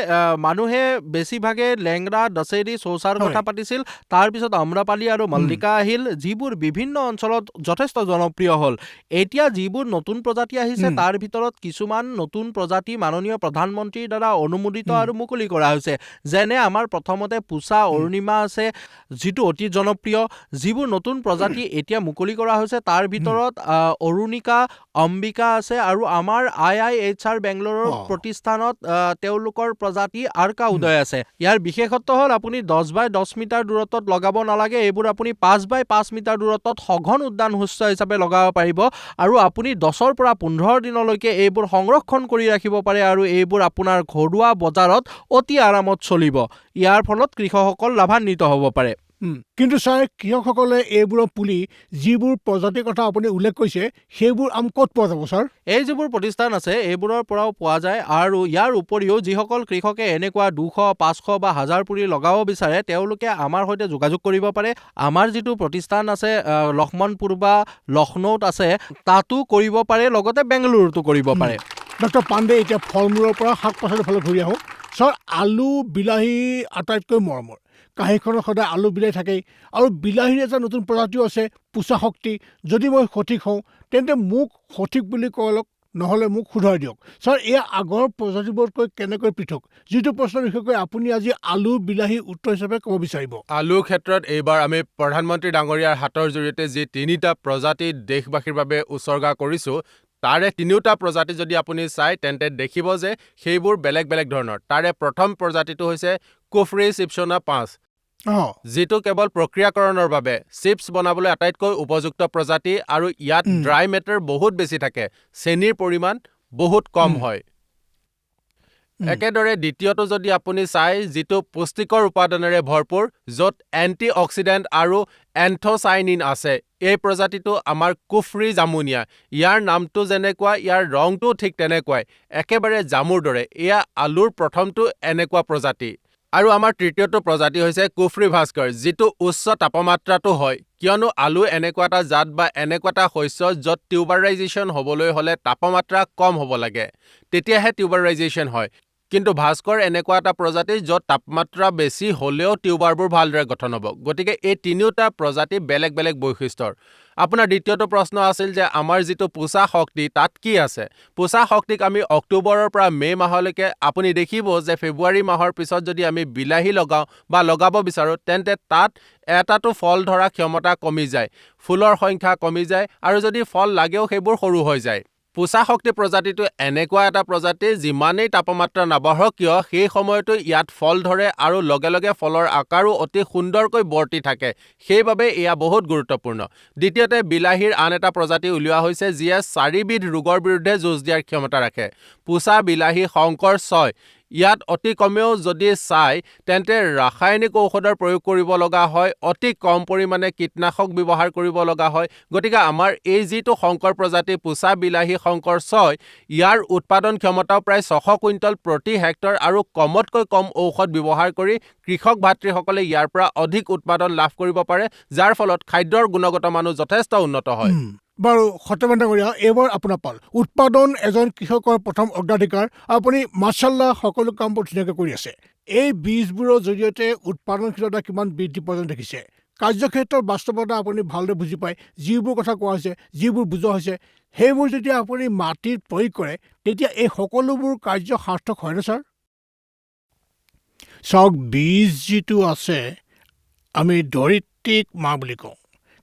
মানুহে বেছিভাগে লেংৰা, দশেৰী, চৌচাৰ কথা পাতিছিল। তাৰপিছত আম্ৰপালি আৰু মল্লিকা আহিল, যিবোৰ বিভিন্ন অঞ্চলত যথেষ্ট জনপ্ৰিয় হ'ল। এতিয়া যিবোৰ নতুন প্ৰজাতি আহিছে তাৰ ভিতৰত কিছুমান নতুন প্ৰজাতি মাননীয় প্ৰধানমন্ত্ৰীৰ দ্বাৰা অনুমোদিত আৰু মুকলি কৰা হৈছে। যেনে আমাৰ প্ৰথমতে পুছা অৰুণিমা আছে, যিটো অতি জনপ্ৰিয়। যিবোৰ নতুন প্ৰজাতি এতিয়া মুকলি কৰা হৈছে তাৰ ভিতৰত অৰুণিকা, অম্বিকা আছে আৰু আমাৰ IIHR বেংগলোৰৰ প্ৰতিষ্ঠানত তেওঁলোকৰ প্ৰজাতি আৰ্কা উদয় আছে। ইয়াৰ বিশেষত্ব হ'ল আপুনি 10x10 মিটাৰ দূৰত্বত লগাব নালাগে, এইবোৰ আপুনি 5x5 মিটাৰ দূৰত্বত সঘন উদ্যান শস্য হিচাপে লগাব পাৰিব আৰু আপুনি 10ৰ পৰা 15 দিনলৈকে এইবোৰ সংৰক্ষণ কৰি ৰাখিব পাৰে আৰু এইবোৰ আপোনাৰ ঘৰুৱা বজাৰত অতি আৰামত চলিব। ইয়াৰ ফলত কৃষকসকল লাভান্বিত হ'ব পাৰে। কিন্তু ছাৰ, কৃষকসকলে এইবোৰৰ পুলি, যিবোৰ প্ৰজাতিৰ কথা আপুনি উল্লেখ কৰিছে, সেইবোৰ আম ক'ত পোৱা যাব ছাৰ? এই যিবোৰ প্ৰতিষ্ঠান আছে এইবোৰৰ পৰাও পোৱা যায় আৰু ইয়াৰ উপৰিও যিসকল কৃষকে এনেকুৱা 200, 500 বা 1000 পুলি লগাব বিচাৰে তেওঁলোকে আমাৰ সৈতে যোগাযোগ কৰিব পাৰে। আমাৰ যিটো প্ৰতিষ্ঠান আছে লক্ষ্মণপুৰ বা লক্ষ্ণৌত আছে, তাতো কৰিব পাৰে, লগতে বেংগালুৰুতো কৰিব পাৰে। ডক্টৰ পাণ্ডে, এতিয়া ফল মূলৰ পৰা শাক পাচলিৰ ফালে ঘূৰি আহোঁ। ছাৰ, আলু বিলাহী আটাইতকৈ মৰমৰ। কাঁহীখনত সদায় আলু বিলাহী থাকেই, আৰু বিলাহীৰ এটা নতুন প্ৰজাতিও আছে, পুছা শক্তি। যদি মই সঠিক হওঁ তেন্তে মোক সঠিক বুলি কওক, নহ'লে মোক শুধৰাই দিয়ক। ছাৰ, এয়া আগৰ প্ৰজাতিবোৰতকৈ কেনেকৈ পৃথক? যিটো প্ৰশ্ন বিশেষকৈ আপুনি আজি আলু বিলাহী উত্তৰ হিচাপে ক'ব বিচাৰিব। আলুৰ ক্ষেত্ৰত এইবাৰ আমি প্ৰধানমন্ত্ৰী ডাঙৰীয়াৰ হাতৰ জৰিয়তে যি 3টা প্ৰজাতি দেশবাসীৰ বাবে উচৰ্গা কৰিছোঁ, তাৰে 3টা প্ৰজাতি যদি আপুনি চাই তেন্তে দেখিব যে সেইবোৰ বেলেগ বেলেগ ধৰণৰ। তাৰে প্ৰথম প্ৰজাতিটো হৈছে কুফৰি চিপছনা 5, যিটো কেৱল প্ৰক্ৰিয়াকৰণৰ বাবে চিপছ বনাবলৈ আটাইতকৈ উপযুক্ত প্ৰজাতি আৰু ইয়াত ড্ৰাই মেটাৰ বহুত বেছি থাকে, চেনিৰ পৰিমাণ বহুত কম হয়। একেদৰে দ্বিতীয়টো যদি আপুনি চাই, যিটো পুষ্টিকৰ উপাদানেৰে ভৰপূৰ, য'ত এণ্টি অক্সিডেণ্ট আৰু এন্থোচাইনিন আছে, এই প্ৰজাতিটো আমাৰ কুফৰি জামুনিয়া। ইয়াৰ নামটো যেনেকুৱা, ইয়াৰ ৰংটো ঠিক তেনেকুৱাই, একেবাৰে জামুৰ দৰে। এয়া আলুৰ প্ৰথমটো এনেকুৱা প্ৰজাতি। আৰু আমাৰ তৃতীয়টো প্ৰজাতি হৈছে কুফৰি ভাস্কৰ, যিটো উচ্চ তাপমাত্ৰাটো হয়, কিয়নো আলু এনেকুৱা এটা জাত বা এনেকুৱা এটা শস্য য'ত টিউবাৰাইজেশ্যন হ'বলৈ হ'লে তাপমাত্ৰা কম হ'ব লাগে, তেতিয়াহে টিউবাৰাইজেশ্যন হয়। কিন্তু ভাস্কৰ এনেকুৱা এটা প্ৰজাতি য'ত তাপমাত্ৰা বেছি হ'লেও টিউবাৰবোৰ ভালদৰে গঠন হ'ব। গতিকে এই 3টা প্ৰজাতি বেলেগ বেলেগ বৈশিষ্ট্যৰ। আপোনাৰ দ্বিতীয়টো প্ৰশ্ন আছিল যে আমাৰ যিটো পুছা শক্তি তাত কি আছে। পুছা শক্তিক আমি অক্টোবৰৰ পৰা মে' মাহলৈকে, আপুনি দেখিব যে ফেব্ৰুৱাৰী মাহৰ পিছত যদি আমি বিলাহী লগাওঁ বা লগাব বিচাৰোঁ তেন্তে তাত এটাটো ফল ধৰা ক্ষমতা কমি যায়, ফুলৰ সংখ্যা কমি যায় আৰু যদি ফল লাগেও সেইবোৰ সৰু হৈ যায়। পুছা শক্তি প্ৰজাতিটো এনেকুৱা এটা প্ৰজাতি, যিমানেই তাপমাত্ৰা নাবাঢ়ক কিয় সেই সময়তো ইয়াত ফল ধৰে আৰু লগে লগে ফলৰ আকাৰো অতি সুন্দৰকৈ বৰ্তি থাকে, সেইবাবে এয়া বহুত গুৰুত্বপূৰ্ণ। দ্বিতীয়তে, বিলাহীৰ আন এটা প্ৰজাতি উলিওৱা হৈছে যিয়ে 4বিধ ৰোগৰ বিৰুদ্ধে যুঁজ দিয়াৰ ক্ষমতা ৰাখে। পুছা বিলাহী শংকৰ 6, ইয়াত অতি কমেও যদি চাই তেন্তে ৰাসায়নিক ঔষধৰ প্ৰয়োগ কৰিব লগা হয়, অতি কম পৰিমাণে কীটনাশক ব্যৱহাৰ কৰিব লগা হয়। গতিকে আমাৰ এই যিটো শংকৰ প্ৰজাতি পুছা বিলাহী শংকৰ 6, ইয়াৰ উৎপাদন ক্ষমতাও প্ৰায় 600 কুইণ্টল প্ৰতি হেক্টৰ আৰু কমতকৈ কম ঔষধ ব্যৱহাৰ কৰি কৃষক ভাতৃসকলে ইয়াৰ পৰা অধিক উৎপাদন লাভ কৰিব পাৰে, যাৰ ফলত খাদ্যৰ গুণগত মানো যথেষ্ট উন্নত হয়। বাৰু সত্যবান ডাঙৰীয়া, এইবাৰ আপোনাৰ পাল। উৎপাদন এজন কৃষকৰ প্ৰথম অগ্ৰাধিকাৰ। আপুনি মাছাল্লাহ সকলো কামবোৰ ধুনীয়াকৈ কৰি আছে। এই বীজবোৰৰ জৰিয়তে উৎপাদনশীলতা কিমান বৃদ্ধি পৰ্যন্ত দেখিছে? কাৰ্যক্ষেত্ৰৰ বাস্তৱতা আপুনি ভালদৰে বুজি পায়। যিবোৰ কথা কোৱা হৈছে, যিবোৰ বুজোৱা হৈছে, সেইবোৰ যেতিয়া আপুনি মাটিত প্ৰয়োগ কৰে তেতিয়া এই সকলোবোৰ কাৰ্য সাৰ্থক হয়নে ছাৰ? চাওক, বীজ যিটো আছে আমি ধৰিত্ৰীক মা বুলি কওঁ,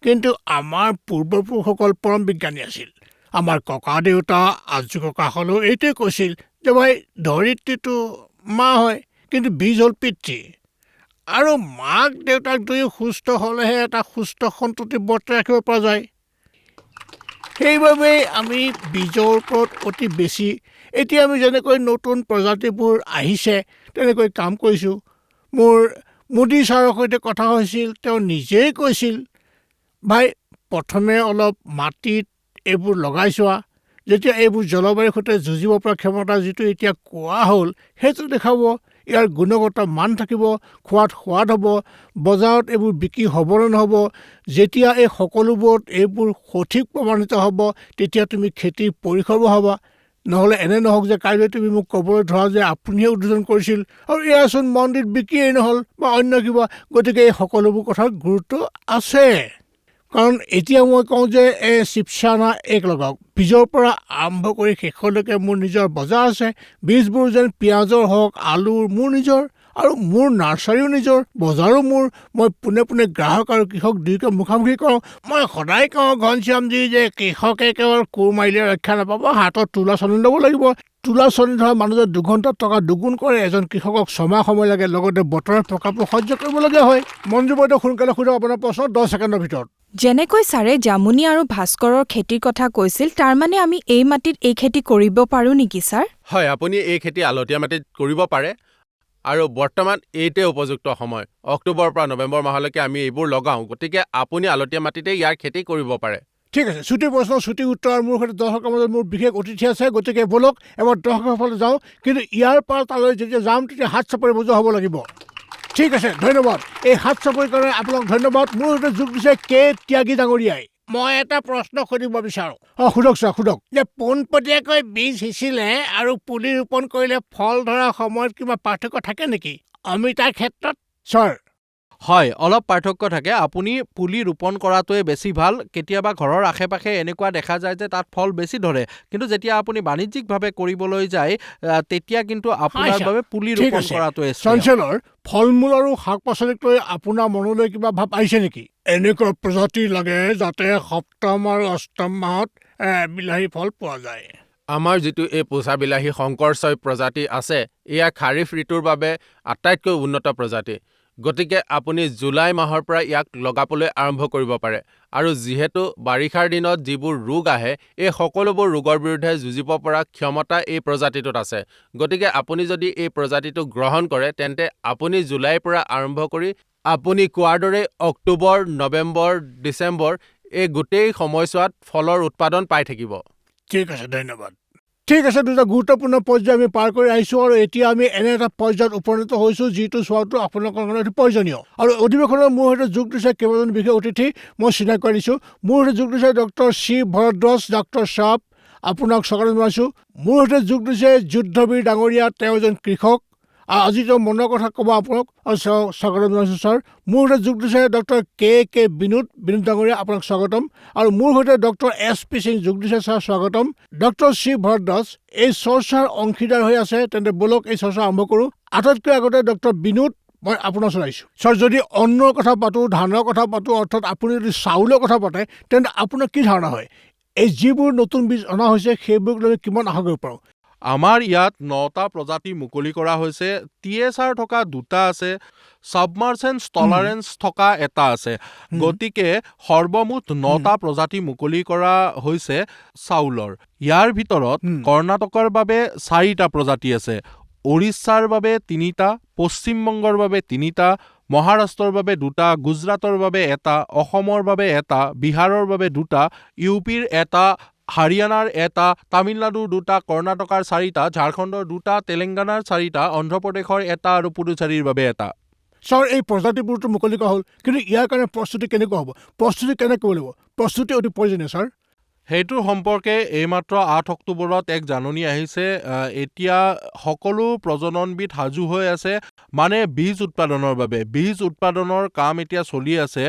কিন্তু আমাৰ পূৰ্বপুৰুষসকল পৰম বিজ্ঞানী আছিল। আমাৰ ককা দেউতা আজু ককাসকলেও এইটোৱে কৈছিল যে ভাই, ধৰিত্ৰীটো মা হয় কিন্তু বীজ হ'ল পিতৃ, আৰু মাক দেউতাক দুয়ো সুস্থ হ'লেহে এটা সুস্থ সন্ততি বৰ্তাই ৰাখিব পৰা যায়। সেইবাবে আমি বীজৰ ওপৰত অতি বেছি এতিয়া আমি যেনেকৈ নতুন প্ৰজাতিবোৰ আহিছে তেনেকৈ কাম কৰিছোঁ। মোৰ মোদী ছাৰৰ সৈতে কথা হৈছিল, তেওঁ নিজেই কৈছিল, ভাই প্ৰথমে অলপ মাটিত এইবোৰ লগাই চোৱা, যেতিয়া এইবোৰ জলবায়ুৰ সৈতে যুঁজিব পৰা ক্ষমতা যিটো এতিয়া কোৱা হ'ল সেইটো দেখাব, ইয়াৰ গুণগত মান থাকিব, খোৱাত সোৱাদ হ'ব, বজাৰত এইবোৰ বিক্ৰী হ'ব নে নহ'ব। যেতিয়া এই সকলোবোৰত এইবোৰ সঠিক প্ৰমাণিত হ'ব তেতিয়া তুমি খেতিৰ পৰিসৰ বঢ়াবা। নহ'লে এনে নহওক যে কাইলৈ তুমি মোক ক'বলৈ ধৰা যে আপুনিহে উদ্বোধন কৰিছিল আৰু এয়াচোন মন্দিৰত বিক্ৰীয়েই নহ'ল বা অন্য কিবা। গতিকে এই সকলোবোৰ কথাত গুৰুত্ব আছে। কাৰণ এতিয়া মই কওঁ যে শিৱসানা এক লগাওক, বীজৰ পৰা আৰম্ভ কৰি শেষলৈকে মোৰ নিজৰ বজাৰ আছে। বীজবোৰ যেন পিঁয়াজৰ হওক, আলুৰ, মোৰ নিজৰ, আৰু মোৰ নাৰ্চাৰীও নিজৰ, বজাৰো মোৰ। মই পোনে পোনে গ্ৰাহক আৰু কৃষক দুয়োকে মুখামুখি কৰোঁ। মই সদায় কওঁ ঘনশ্যামজী যে কৃষকে কেৱল কোৰ মাৰিলে ৰক্ষা নাপাব, হাতত তোলা চনি ল'ব লাগিব। তোলা চনি ধৰা মানুহে 2 ঘণ্টাত টকা দুগুণ কৰে। এজন কৃষকক 6 মাহ সময় লাগে, লগতে বতৰৰ প্ৰকাপো সহ্য কৰিবলগীয়া হয়। মঞ্জু বাইদেউ সোনকালে সোধক আপোনাৰ প্ৰশ্ন 10 ছেকেণ্ডৰ ভিতৰত। যেনেকৈ ছাৰে জামুনি আৰু ভাস্কৰৰ খেতিৰ কথা কৈছিল, তাৰমানে আমি এই মাটিত এই খেতি কৰিব পাৰোঁ নেকি ছাৰ? হয়, আপুনি এই খেতি আলতীয়া মাটিত কৰিব পাৰে আৰু বৰ্তমান এইটোৱে উপযুক্ত সময়। অক্টোবৰৰ পৰা নৱেম্বৰ মাহলৈকে আমি এইবোৰ লগাওঁ, গতিকে আপুনি আলতীয়া মাটিতে ইয়াৰ খেতি কৰিব পাৰে। ঠিক আছে, ছুটি প্ৰশ্ন ছুটি উত্তৰ। আৰু মোৰ সৈতে দৰ্শকৰ মাজত মোৰ বিশেষ অতিথি আছে, গতিকে ব'লক এবাৰ দৰ্শকৰ ফালে যাওঁ। কিন্তু ইয়াৰ পৰা তালৈ যেতিয়া যাম তেতিয়া হাত চাপৰি বজোৱা হ'ব লাগিব। ঠিক আছে, ধন্যবাদ। এই হাত চাপৰিৰ কাৰণে আপোনাক ধন্যবাদ। মোৰ সৈতে যোগ দিছে কে ত্যাগী ডাঙৰীয়াই। মই এটা প্ৰশ্ন সুধিব বিচাৰোঁ। সুধক ছাৰ, সুধক। যে পোনপটীয়াকৈ বীজ সিঁচিলে আৰু পুলি ৰোপণ কৰিলে ফল ধৰা সময়ত কিবা পাৰ্থক্য থাকে নেকি অমিতাৰ ক্ষেত্ৰত? ছাৰ, হয়, অলপ পাৰ্থক্য থাকে। আপুনি পুলি ৰোপণ কৰাটোৱে বেছি ভাল। কেতিয়াবা ঘৰৰ আশে পাশে এনেকুৱা দেখা যায় যে তাত ফল বেছি ধৰে, কিন্তু যেতিয়া আপুনি বাণিজ্যিকভাৱে কৰিবলৈ যায় তেতিয়া কিন্তু আপোনাৰ ছাৰ। বাবে পুলি ঠিক ৰোপণ আছে। কৰাটোৱে শ্ৰেয়। চঞ্চলৰ ফল মূল আৰু শাক পাচলিক লৈ আপোনাৰ মনলৈ কিবা ভাৱ আহিছে নেকি? এনেকুৱা প্ৰজাতি লাগে যাতে সপ্তম আৰু অষ্টম মাহত বিলাহী ফল পোৱা যায়। আমাৰ যিটো এই পোচা বিলাহী শংকৰ 6 প্ৰজাতি আছে, এয়া খাৰিফ ঋতুৰ বাবে আটাইতকৈ উন্নত প্ৰজাতি। গতিকে আপুনি জুলাই মাহৰ পৰা ইয়াক লগাবলৈ আৰম্ভ কৰিব পাৰে। আৰু যিহেতু বাৰিষাৰ দিনত যিবোৰ ৰোগ আহে, এই সকলোবোৰ ৰোগৰ বিৰুদ্ধে যুঁজিব পৰা ক্ষমতা এই প্ৰজাতিটোত আছে। গতিকে আপুনি যদি এই প্ৰজাতিটো গ্ৰহণ কৰে তেন্তে আপুনি জুলাইৰ পৰা আৰম্ভ কৰি আপুনি কোৱাৰ দৰে অক্টোবৰ, নৱেম্বৰ, ডিচেম্বৰ এই গোটেই সময়ছোৱাত ফলৰ উৎপাদন পাই থাকিব। ঠিক আছে, ধন্যবাদ। ঠিক আছে, দুটা গুৰুত্বপূৰ্ণ পৰ্যায় আমি পাৰ কৰি আহিছোঁ আৰু এতিয়া আমি এনে এটা পৰ্যায়ত উপনীত হৈছোঁ যিটো চোৱাটো আপোনালোকৰ কাৰণে অতি প্ৰয়োজনীয়। আৰু অধিৱেশনত মোৰ সৈতে যোগ দিছে কেইবাজন বিশেষ অতিথি। মই চিনাকি কৰি দিছোঁ। মোৰ সৈতে যোগ দিছে ডক্টৰ চি ভৰদ্বাজ, ডক্টৰ শ্বাপ, আপোনাক স্বাগতম জনাইছোঁ। মোৰ সৈতে যোগ দিছে যুদ্ধবীৰ ডাঙৰীয়া, তেওঁ এজন কৃষক। আজি তেওঁ মনৰ কথা ক'ব আপোনাক, আৰু স্বাগতম জনাইছোঁ ছাৰ। মোৰ সৈতে যোগ দিছে ডক্টৰ কে বিনোদ ডাঙৰীয়া, আপোনাক স্বাগতম। আৰু মোৰ সৈতে ডক্টৰ SP সিং যোগ দিছে, ছাৰ স্বাগতম। ডক্টৰ চি ভৰদ্বাজ এই চৰ্চাৰ অংশীদাৰ হৈ আছে। তেন্তে ব'লক এই চৰ্চা আৰম্ভ কৰোঁ। আটাইতকৈ আগতে ডক্টৰ বিনোদ, মই আপোনাক চলাইছোঁ। ছাৰ, যদি অন্নৰ কথা পাতোঁ, ধানৰ কথা পাতোঁ, অৰ্থাৎ আপুনি যদি চাউলৰ কথা পাতে, তেন্তে আপোনাৰ কি ধাৰণা হয়? এই যিবোৰ নতুন বীজ অনা হৈছে সেইবোৰক লৈ কিমান আশা কৰিব পাৰোঁ? আমাৰ ইয়াত 9টা প্ৰজাতি মুকলি কৰা হৈছে। TSR থকা 2টা আছে, ছাবমাৰ্চেন্স টলাৰেন্স থকা এটা আছে। গতিকে সৰ্বমুঠ 9টা প্ৰজাতি মুকলি কৰা হৈছে চাউলৰ। ইয়াৰ ভিতৰত কৰ্ণাটকৰ বাবে 4টা প্ৰজাতি আছে, উৰিষ্যাৰ বাবে 3টা, পশ্চিমবংগৰ বাবে 3টা, মহাৰাষ্ট্ৰৰ বাবে 2টা, গুজৰাটৰ বাবে 1টা, অসমৰ বাবে 1টা, বিহাৰৰ বাবে 2টা, UPৰ 1টা, হাৰিয়ানাৰ 1টা, তামিলনাডুৰ 2টা, কৰ্ণাটকৰ 4টা, ঝাৰখণ্ডৰ 2টা, তেলেংগানাৰ 4টা, অন্ধ্ৰপ্ৰদেশৰ 1টা আৰু পুডুচেৰীৰ বাবে 1টা। ছাৰ, এই প্ৰজাতিবোৰতো মুকলি কৰা হ'ল, কিন্তু ইয়াৰ কাৰণে প্ৰস্তুতি কেনেকুৱা হ'ব? প্ৰস্তুতি কেনেকৈ কৰিব লাগিব? প্ৰস্তুতি অতি প্ৰয়োজনীয় ছাৰ। সেইটোৰ সম্পৰ্কে এইমাত্ৰ 8 অক্টোবৰত এক জাননী আহিছে। এতিয়া সকলো প্ৰজননবিধ সাজু হৈ আছে, মানে বীজ উৎপাদনৰ বাবে। বীজ উৎপাদনৰ কাম এতিয়া চলি আছে।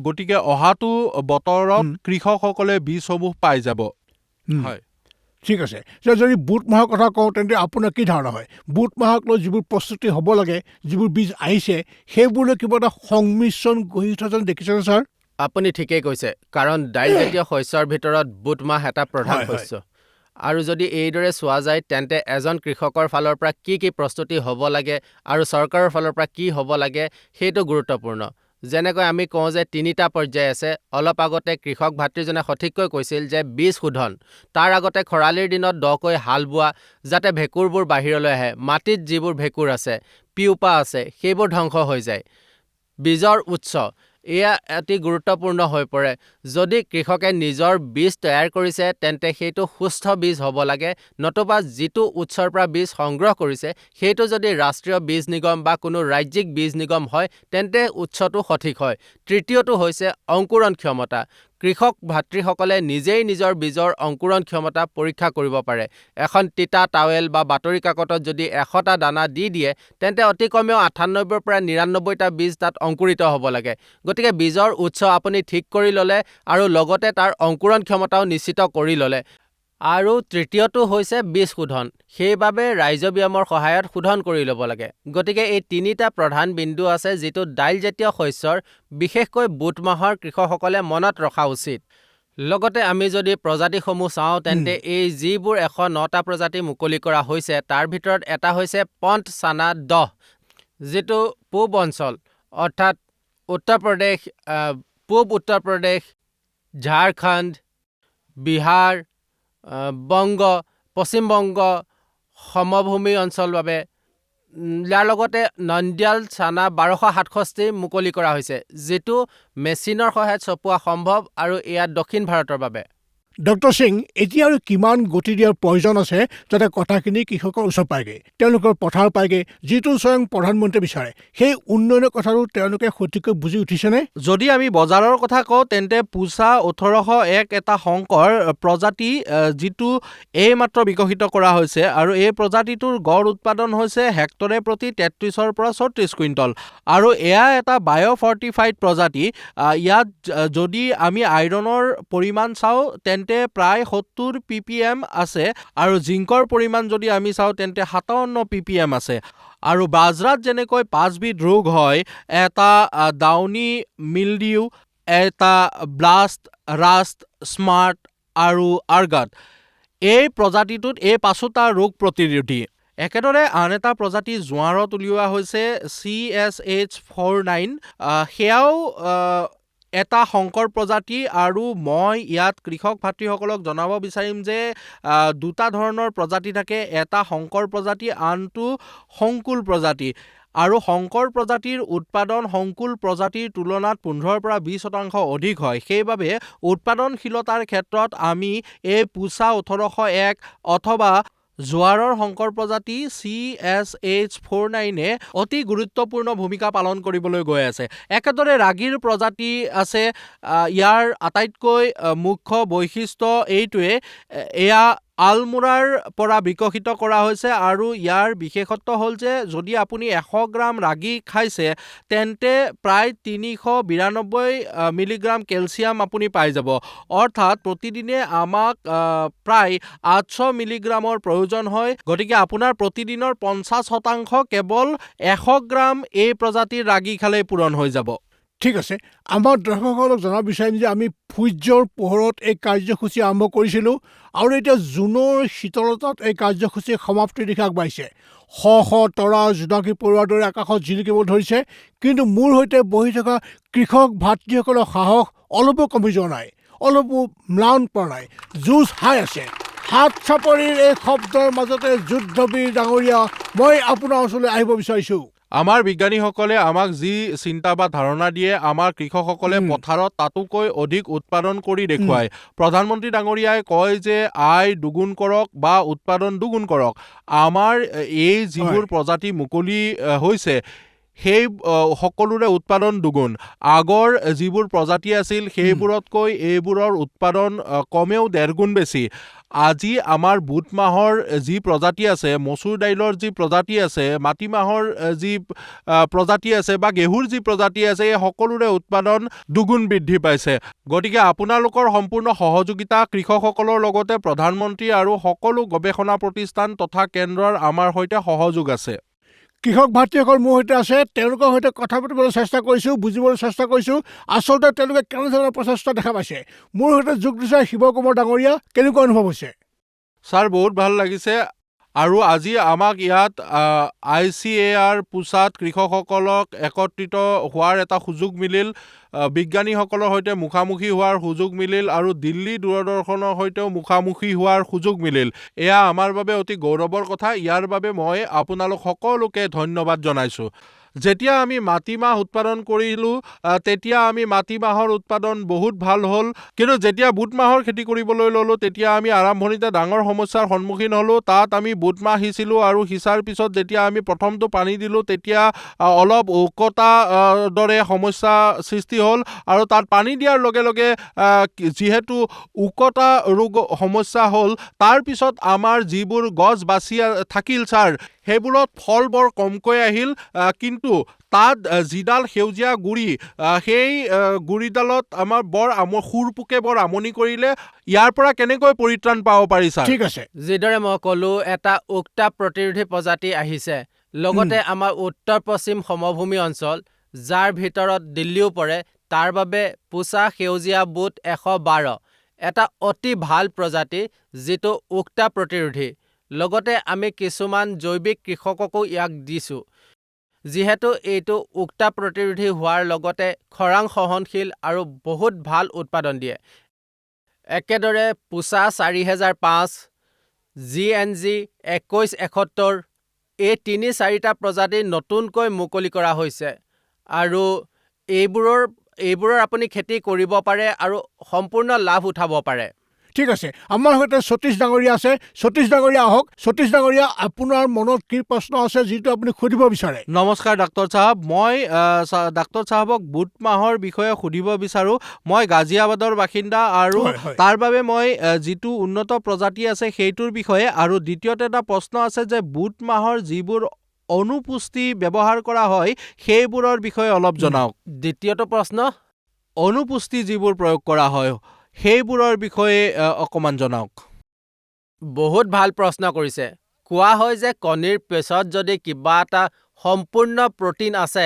গতিকে অহাটো বতৰত কৃষকসকলে বীজসমূহ পাই যাব। হয়, ঠিক আছে। যদি বুট মাহৰ কথা কওঁ তেন্তে আপোনাৰ কি ধাৰণা হয়? বুট মাহক লৈ যিবোৰ প্ৰস্তুতি হ'ব লাগে, যিবোৰ বীজ আহিছে, সেইবোৰলৈ কিবা এটা সংমিশ্ৰণ গঢ়ি উঠা যেন দেখিছেনে ছাৰ? আপুনি ঠিকেই কৈছে, কাৰণ দাইলজাতীয় শস্যৰ ভিতৰত বুট মাহ এটা প্ৰধান শস্য। আৰু যদি এইদৰে চোৱা যায় তেন্তে এজন কৃষকৰ ফালৰ পৰা কি প্ৰস্তুতি হ'ব লাগে আৰু চৰকাৰৰ ফালৰ পৰা কি হ'ব লাগে সেইটো গুৰুত্বপূৰ্ণ। যেনেকৈ আমি কওঁ যে 3টা পৰ্যায় আছে। অলপ আগতে কৃষক ভাতৃজনে সঠিককৈ কৈছিল যে বীজ শোধন, তাৰ আগতে খৰালিৰ দিনত দকৈ হাল বোৱা যাতে ভেঁকুৰবোৰ বাহিৰলৈ আহে, মাটিত যিবোৰ ভেঁকুৰ আছে, পিউপা আছে, সেইবোৰ ধ্বংস হৈ যায়। বীজৰ উৎস এয়া অতি গুৰুত্বপূৰ্ণ হৈ পৰে। যদি কৃষকে নিজৰ বীজ তৈয়াৰ কৰিছে তেন্তে সেইটো সুস্থ বীজ হ'ব লাগে, নতুবা যিটো উৎসৰ পৰা বীজ সংগ্ৰহ কৰিছে সেইটো যদি ৰাষ্ট্ৰীয় বীজ নিগম বা কোনো ৰাজ্যিক বীজ নিগম হয় তেন্তে উৎসটো সঠিক হয়। তৃতীয়টো হৈছে অংকুৰণ ক্ষমতা। কৃষক ভাতৃসকলে নিজেই নিজৰ বীজৰ অংকুৰণ ক্ষমতা পৰীক্ষা কৰিব পাৰে। এখন তিতা টাৱেল বা বাতৰি কাকতত যদি 100টা দানা দি দিয়ে তেন্তে অতি কমেও 98ৰ পৰা 99টা বীজ তাত অংকুৰিত হ'ব লাগে। গতিকে বীজৰ উৎস আপুনি ঠিক কৰি ল'লে আৰু লগতে তাৰ অংকুৰণ ক্ষমতাও নিশ্চিত কৰি ল'লে। আৰু তৃতীয়টো হৈছে বীজ শোধন। সেইবাবে ৰাইজবিয়ামৰ সহায়ত শোধন কৰি ল'ব লাগে। গতিকে এই 3টা প্ৰধান বিন্দু আছে যিটো দাইলজাতীয় শস্যৰ বিশেষকৈ বুট মাহৰ কৃষকসকলে মনত ৰখা উচিত। লগতে আমি যদি প্ৰজাতিসমূহ চাওঁ তেন্তে এই যিবোৰ 109টা প্ৰজাতি মুকলি কৰা হৈছে তাৰ ভিতৰত এটা হৈছে পণ্ট চানা 10, যিটো পূব অঞ্চল অৰ্থাৎ উত্তৰ প্ৰদেশ, পূব উত্তৰ প্ৰদেশ, ঝাৰখণ্ড, বিহাৰ, বংগ, পশ্চিমবংগ সমভূমি অঞ্চল বাবে। ইয়াৰ লগতে নন্দিয়াল চানা 1267 মুকলি কৰা হৈছে, যিটো মেচিনৰ সহায়ত চপোৱা সম্ভৱ আৰু এয়া দক্ষিণ ভাৰতৰ বাবে। ডক্টৰ সিং, এতিয়া আৰু কিমান গতি দিয়াৰ প্ৰয়োজন আছে যাতে কথাখিনি কৃষকৰ ওচৰ পায়গৈ, তেওঁলোকৰ পথাৰ পায়গৈ, যিটো স্বয়ং প্ৰধানমন্ত্ৰীয়ে বিচাৰে? সেই উন্নয়নৰ কথাটো তেওঁলোকে সঠিককৈ বুজি উঠিছেনে? যদি আমি বজাৰৰ কথা কওঁ তেন্তে পুছা 1801 এটা সংকৰ প্ৰজাতি, যিটো এইমাত্ৰ বিকশিত কৰা হৈছে আৰু এই প্ৰজাতিটোৰ গড় উৎপাদন হৈছে হেক্টৰে প্ৰতি 33ৰ পৰা 34 কুইণ্টল। আৰু এয়া এটা বায়'ফৰ্টিফাইড প্ৰজাতি। ইয়াত যদি আমি আইৰণৰ পৰিমাণ চাওঁ তেন্তে প্ৰায় 70 ppm আছে আৰু জিংকৰ পৰিমাণ যদি আমি চাওঁ তেন্তে 57 ppm আছে। আৰু বাজৰাত যেনেকৈ 5বিধ ৰোগ হয়, এটা ডাউনি মিলডিউ, এটা ব্লাষ্ট, ৰাষ্ট, স্মাৰ্ট আৰু আৰ্গাট। এই প্ৰজাতিটোত এই 5টা ৰোগ প্ৰতিৰোধী। একেদৰে আন এটা প্ৰজাতি জোৱাৰত উলিওৱা হৈছে CSH49, সেয়াও এটা শংকৰ প্ৰজাতি। আৰু মই ইয়াত কৃষক ভাতৃসকলক জনাব বিচাৰিম যে 2টা ধৰণৰ প্ৰজাতি থাকে, এটা শংকৰ প্ৰজাতি, আনটো সংকুল প্ৰজাতি। আৰু শংকৰ প্ৰজাতিৰ উৎপাদন সংকুল প্ৰজাতিৰ তুলনাত 15 পৰা 20% অধিক হয়। সেইবাবে উৎপাদনশীলতাৰ ক্ষেত্ৰত আমি এই পুছা 1801 অথবা জোৱাৰৰ শংকৰ প্ৰজাতি CSH49 অতি গুৰুত্বপূৰ্ণ ভূমিকা পালন কৰিবলৈ গৈ আছে। একেদৰে ৰাগীৰ প্ৰজাতি আছে। ইয়াৰ আটাইতকৈ মুখ্য বৈশিষ্ট্য এইটোৱে, এয়া আলমোৰাৰ পৰা বিকশিত কৰা হৈছে আৰু ইয়াৰ বিশেষত্ব হ'ল যে যদি আপুনি 100 গ্ৰাম ৰাগী খাইছে তেন্তে প্ৰায় 392 মিলিগ্ৰাম কেলছিয়াম আপুনি পাই যাব। অৰ্থাৎ প্ৰতিদিনে আমাক প্ৰায় 800 মিলিগ্ৰামৰ প্ৰয়োজন হয়। গতিকে আপোনাৰ প্ৰতিদিনৰ 50% কেৱল 100 গ্ৰাম এই প্ৰজাতিৰ ৰাগী খালেই পূৰণ হৈ যাব। ঠিক আছে, আমাৰ দৰ্শকসকলক জনাব বিচাৰিম যে আমি সূৰ্যৰ পোহৰত এই কাৰ্যসূচী আৰম্ভ কৰিছিলোঁ আৰু এতিয়া জুনৰ শীতলতাত এই কাৰ্যসূচীৰ সমাপ্তিৰ দিশে আগবাঢ়িছে। শ শ তৰা জোনাকী পৰুৱাৰ দৰে আকাশত জিলিকিব ধৰিছে, কিন্তু মোৰ সৈতে বহি থকা কৃষক ভাতৃসকলৰ সাহস অলপো কমি যোৱা নাই, অলপো ম্লান পৰা নাই, যুঁজ হাই আছে। হাত চাপৰিৰ এই শব্দৰ মাজতে যুদ্ধবীৰ ডাঙৰীয়া, মই আপোনাৰ ওচৰলৈ আহিব বিচাৰিছোঁ। আমাৰ বিজ্ঞানীসকলে আমাক যি চিন্তা বা ধাৰণা দিয়ে, আমাৰ কৃষকসকলে পথাৰত তাতোকৈ অধিক উৎপাদন কৰি দেখুৱায়। প্ৰধানমন্ত্ৰী ডাঙৰীয়াই কয় যে আয় দুগুণ কৰক বা উৎপাদন দুগুণ কৰক। আমাৰ এই যিবোৰ প্ৰজাতি মুকলি হৈছে সেই সকলোৰে উৎপাদন দুগুণ। আগৰ যিবোৰ প্ৰজাতি আছিল সেইবোৰতকৈ এইবোৰৰ উৎপাদন কমেও 1.5 গুণ বেছি। আজি আমাৰ বুট মাহৰ যি প্ৰজাতি আছে, মচুৰ দাইলৰ যি প্ৰজাতি আছে, মাটিমাহৰ যি প্ৰজাতি আছে বা গেহুৰ যি প্ৰজাতি আছে, এই সকলোৰে উৎপাদন দুগুণ বৃদ্ধি পাইছে। গতিকে আপোনালোকৰ সম্পূৰ্ণ সহযোগিতা কৃষকসকলৰ লগতে প্ৰধানমন্ত্ৰী আৰু সকলো গৱেষণা প্ৰতিষ্ঠান তথা কেন্দ্ৰৰ আমাৰ সৈতে সহযোগ আছে। কৃষক ভাতৃসকল মোৰ সৈতে আছে, তেওঁলোকৰ সৈতে কথা পাতিবলৈ চেষ্টা কৰিছোঁ, বুজিবলৈ চেষ্টা কৰিছোঁ আচলতে তেওঁলোকে কেনেধৰণৰ প্ৰচেষ্টা দেখা পাইছে। মোৰ সৈতে যোগ দিছে শিৱ কুমাৰ ডাঙৰীয়া, কেনেকুৱা অনুভৱ হৈছে? ছাৰ, বহুত ভাল লাগিছে। আৰু আজি আমাক ইয়াত ICAR পোছাত কৃষকসকলক একত্ৰিত হোৱাৰ এটা সুযোগ মিলিল, বিজ্ঞানীসকলৰ সৈতে মুখামুখি হোৱাৰ সুযোগ মিলিল আৰু দিল্লী দূৰদৰ্শনৰ সৈতেও মুখামুখি হোৱাৰ সুযোগ মিলিল। এয়া আমাৰ বাবে অতি গৌৰৱৰ কথা। ইয়াৰ বাবে মই আপোনালোক সকলোকে ধন্যবাদ জনাইছোঁ। যেতিয়া আমি মাটিমাহ উৎপাদন কৰিলোঁ তেতিয়া আমি মাটিমাহৰ উৎপাদন বহুত ভাল হ'ল, কিন্তু যেতিয়া বুট মাহৰ খেতি কৰিবলৈ ল'লোঁ তেতিয়া আমি আৰম্ভণিতে ডাঙৰ সমস্যাৰ সন্মুখীন হ'লোঁ। তাত আমি বুট মাহ সিঁচিলোঁ আৰু সিঁচাৰ পিছত যেতিয়া আমি প্ৰথমটো পানী দিলোঁ তেতিয়া অলপ উকতা দৰে সমস্যা সৃষ্টি হ'ল আৰু তাত পানী দিয়াৰ লগে লগে যিহেতু উকতা ৰোগ সমস্যা হ'ল, তাৰপিছত আমাৰ যিবোৰ গছ বাচি থাকিল ছাৰ, সেইবোৰত ফল বৰ কমকৈ আহিল, কিন্তু তাত যিডাল সেউজীয়া গুৰি, সেই গুৰিডালত আমাৰ শুৰপোকে বৰ আমনি কৰিলে। ইয়াৰ পৰা কেনেকৈ পৰিত্ৰাণ পাব পাৰি ছাৰ? ঠিক আছে। যিদৰে মই ক'লোঁ, এটা উক্তাপ প্ৰতিৰোধী প্ৰজাতি আহিছে। লগতে আমাৰ উত্তৰ পশ্চিম সমভূমি অঞ্চল, যাৰ ভিতৰত দিল্লীও পৰে, তাৰ বাবে পোচা সেউজীয়া বুট 112 এটা অতি ভাল প্ৰজাতি, যিটো উক্তাপ প্ৰতিৰোধী। লগতে আমি কিছুমান জৈৱিক কৃষককো ইয়াক দিছোঁ, যিহেতু এইটো উক্তাপ প্ৰতিৰোধী হোৱাৰ লগতে খৰাং সহনশীল আৰু বহুত ভাল উৎপাদন দিয়ে। একেদৰে পোচা 4005, GNG 2171, এই 3-4টা প্ৰজাতি নতুনকৈ মুকলি কৰা হৈছে আৰু এইবোৰৰ আপুনি খেতি কৰিব পাৰে আৰু সম্পূৰ্ণ লাভ উঠাব পাৰে। ঠিক আছে, আমাৰ সৈতে সতীশ ডাঙৰীয়া আছে। সতীশ ডাঙৰীয়া আহক। সতীশ ডাঙৰীয়া, আপোনাৰ মনত কি প্ৰশ্ন আছে যিটো আপুনি সুধিব বিচাৰে? নমস্কাৰ ডাক্তৰ চাহাব, মই ডাক্তৰ চাহাবক বুট মাহৰ বিষয়ে সুধিব বিচাৰোঁ। মই গাজিয়াবাদৰ বাসিন্দা আৰু তাৰ বাবে মই যিটো উন্নত প্ৰজাতি আছে সেইটোৰ বিষয়ে, আৰু দ্বিতীয়তে এটা প্ৰশ্ন আছে যে বুট মাহৰ যিবোৰ অনুপুষ্টি ব্যৱহাৰ কৰা হয় সেইবোৰৰ বিষয়ে অলপ জনাওক। দ্বিতীয়টো প্ৰশ্ন, অনুপুষ্টি যিবোৰ প্ৰয়োগ কৰা হয় সেইবোৰৰ বিষয়ে অকণমান জনাওক। বহুত ভাল প্ৰশ্ন কৰিছে। কোৱা হয় যে কণীৰ পিছত যদি কিবা এটা সম্পূৰ্ণ প্ৰটিন আছে,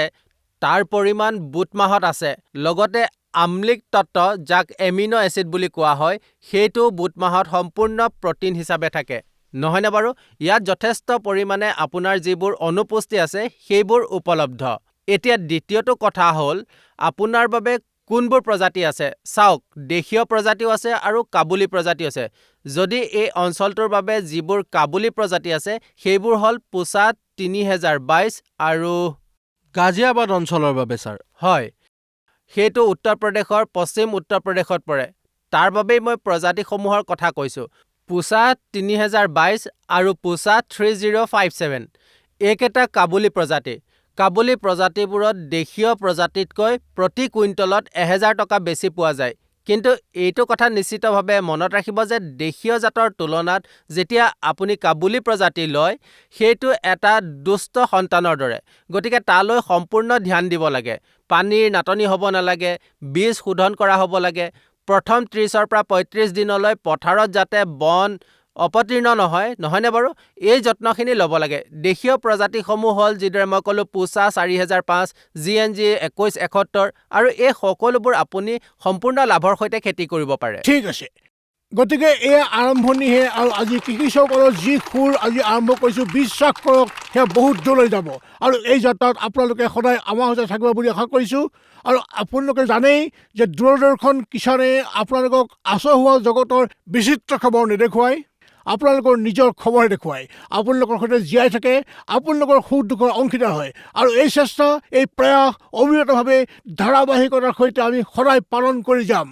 তাৰ পৰিমাণ বুট মাহত আছে। লগতে আম্লিক তত্ত্ব, যাক এমিনো এচিড বুলি কোৱা হয়, সেইটো বুট মাহত সম্পূৰ্ণ প্ৰটিন হিচাপে থাকে, নহয়নে বাৰু? ইয়াত যথেষ্ট পৰিমাণে আপোনাৰ যিবোৰ অনুপুষ্টি আছে সেইবোৰ উপলব্ধ। এতিয়া দ্বিতীয়টো কথা হ'ল, আপোনাৰ বাবে কোনবোৰ প্ৰজাতি আছে। চাওক, দেশীয় প্ৰজাতিও আছে আৰু কাবুলী প্ৰজাতিও আছে। যদি এই অঞ্চলটোৰ বাবে যিবোৰ কাবুলী প্ৰজাতি আছে সেইবোৰ হ'ল পোচা 3022 আৰু গাজিয়াবাদ অঞ্চলৰ বাবে ছাৰ। হয়, সেইটো উত্তৰ প্ৰদেশৰ পশ্চিম উত্তৰ প্ৰদেশত পৰে। তাৰ বাবেই মই প্ৰজাতিসমূহৰ কথা কৈছোঁ। পোচা 3022 আৰু পোচা 3057 এইকেইটা কাবুলী প্ৰজাতি। কাবুলী প্ৰজাতিবোৰত দেশীয় প্ৰজাতিতকৈ প্ৰতি কুইণ্টলত 1000 টকা বেছি পোৱা যায়। কিন্তু এইটো কথা নিশ্চিতভাৱে মনত ৰাখিব যে দেশীয় জাতৰ তুলনাত যেতিয়া আপুনি কাবুলী প্ৰজাতি লয়, সেইটো এটা দুষ্ট সন্তানৰ দৰে। গতিকে তালৈ সম্পূৰ্ণ ধ্যান দিব লাগে। পানীৰ নাটনি হ'ব নালাগে, বীজ শোধন কৰা হ'ব লাগে। প্ৰথম 30ৰ পৰা 35 দিনলৈ পথাৰত যাতে বন অপতীৰ্ণ নহয়নে বাৰু? এই যত্নখিনি ল'ব লাগে। দেশীয় প্ৰজাতিসমূহ হ'ল যিদৰে মই ক'লোঁ পোচা 4005, GNG 2171, আৰু এই সকলোবোৰ আপুনি সম্পূৰ্ণ লাভৰ সৈতে খেতি কৰিব পাৰে। ঠিক আছে, গতিকে এই আৰম্ভণিহে, আৰু আজি কৃষকসকলৰ যি সুৰ আজি আৰম্ভ কৰিছোঁ, বিশ্বাস কৰক সেয়া বহুত দূৰলৈ যাব। আৰু এই যাত্ৰাত আপোনালোকে সদায় আমাৰ সৈতে থাকিব বুলি আশা কৰিছোঁ। আৰু আপোনালোকে জানেই যে দূৰদৰ্শন কিষাণে আপোনালোকক আচহুৱা জগতৰ বিচিত্ৰ খবৰ নেদেখুৱায়, আপোনালোকৰ নিজৰ খবৰহে দেখুৱায়। আপোনালোকৰ সৈতে জীয়াই থাকে, আপোনালোকৰ সুখ দুখৰ অংশীদাৰ হয়। আৰু এই চেষ্টা, এই প্ৰয়াস অবিৰতভাৱে ধাৰাবাহিকতাৰ সৈতে আমি সদায় পালন কৰি যাম।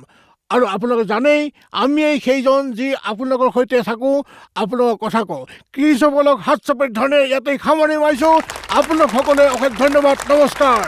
আৰু আপোনালোকে জানেই আমিয়েই সেইজন যি আপোনালোকৰ সৈতে থাকোঁ, আপোনালোকৰ কথা কওঁ। কৃষকসকলক হাত চাপৰি ধৰণে ইয়াতে সামৰণি মাৰিছোঁ। আপোনালোক সকলোৱে অশেষ ধন্যবাদ। নমস্কাৰ।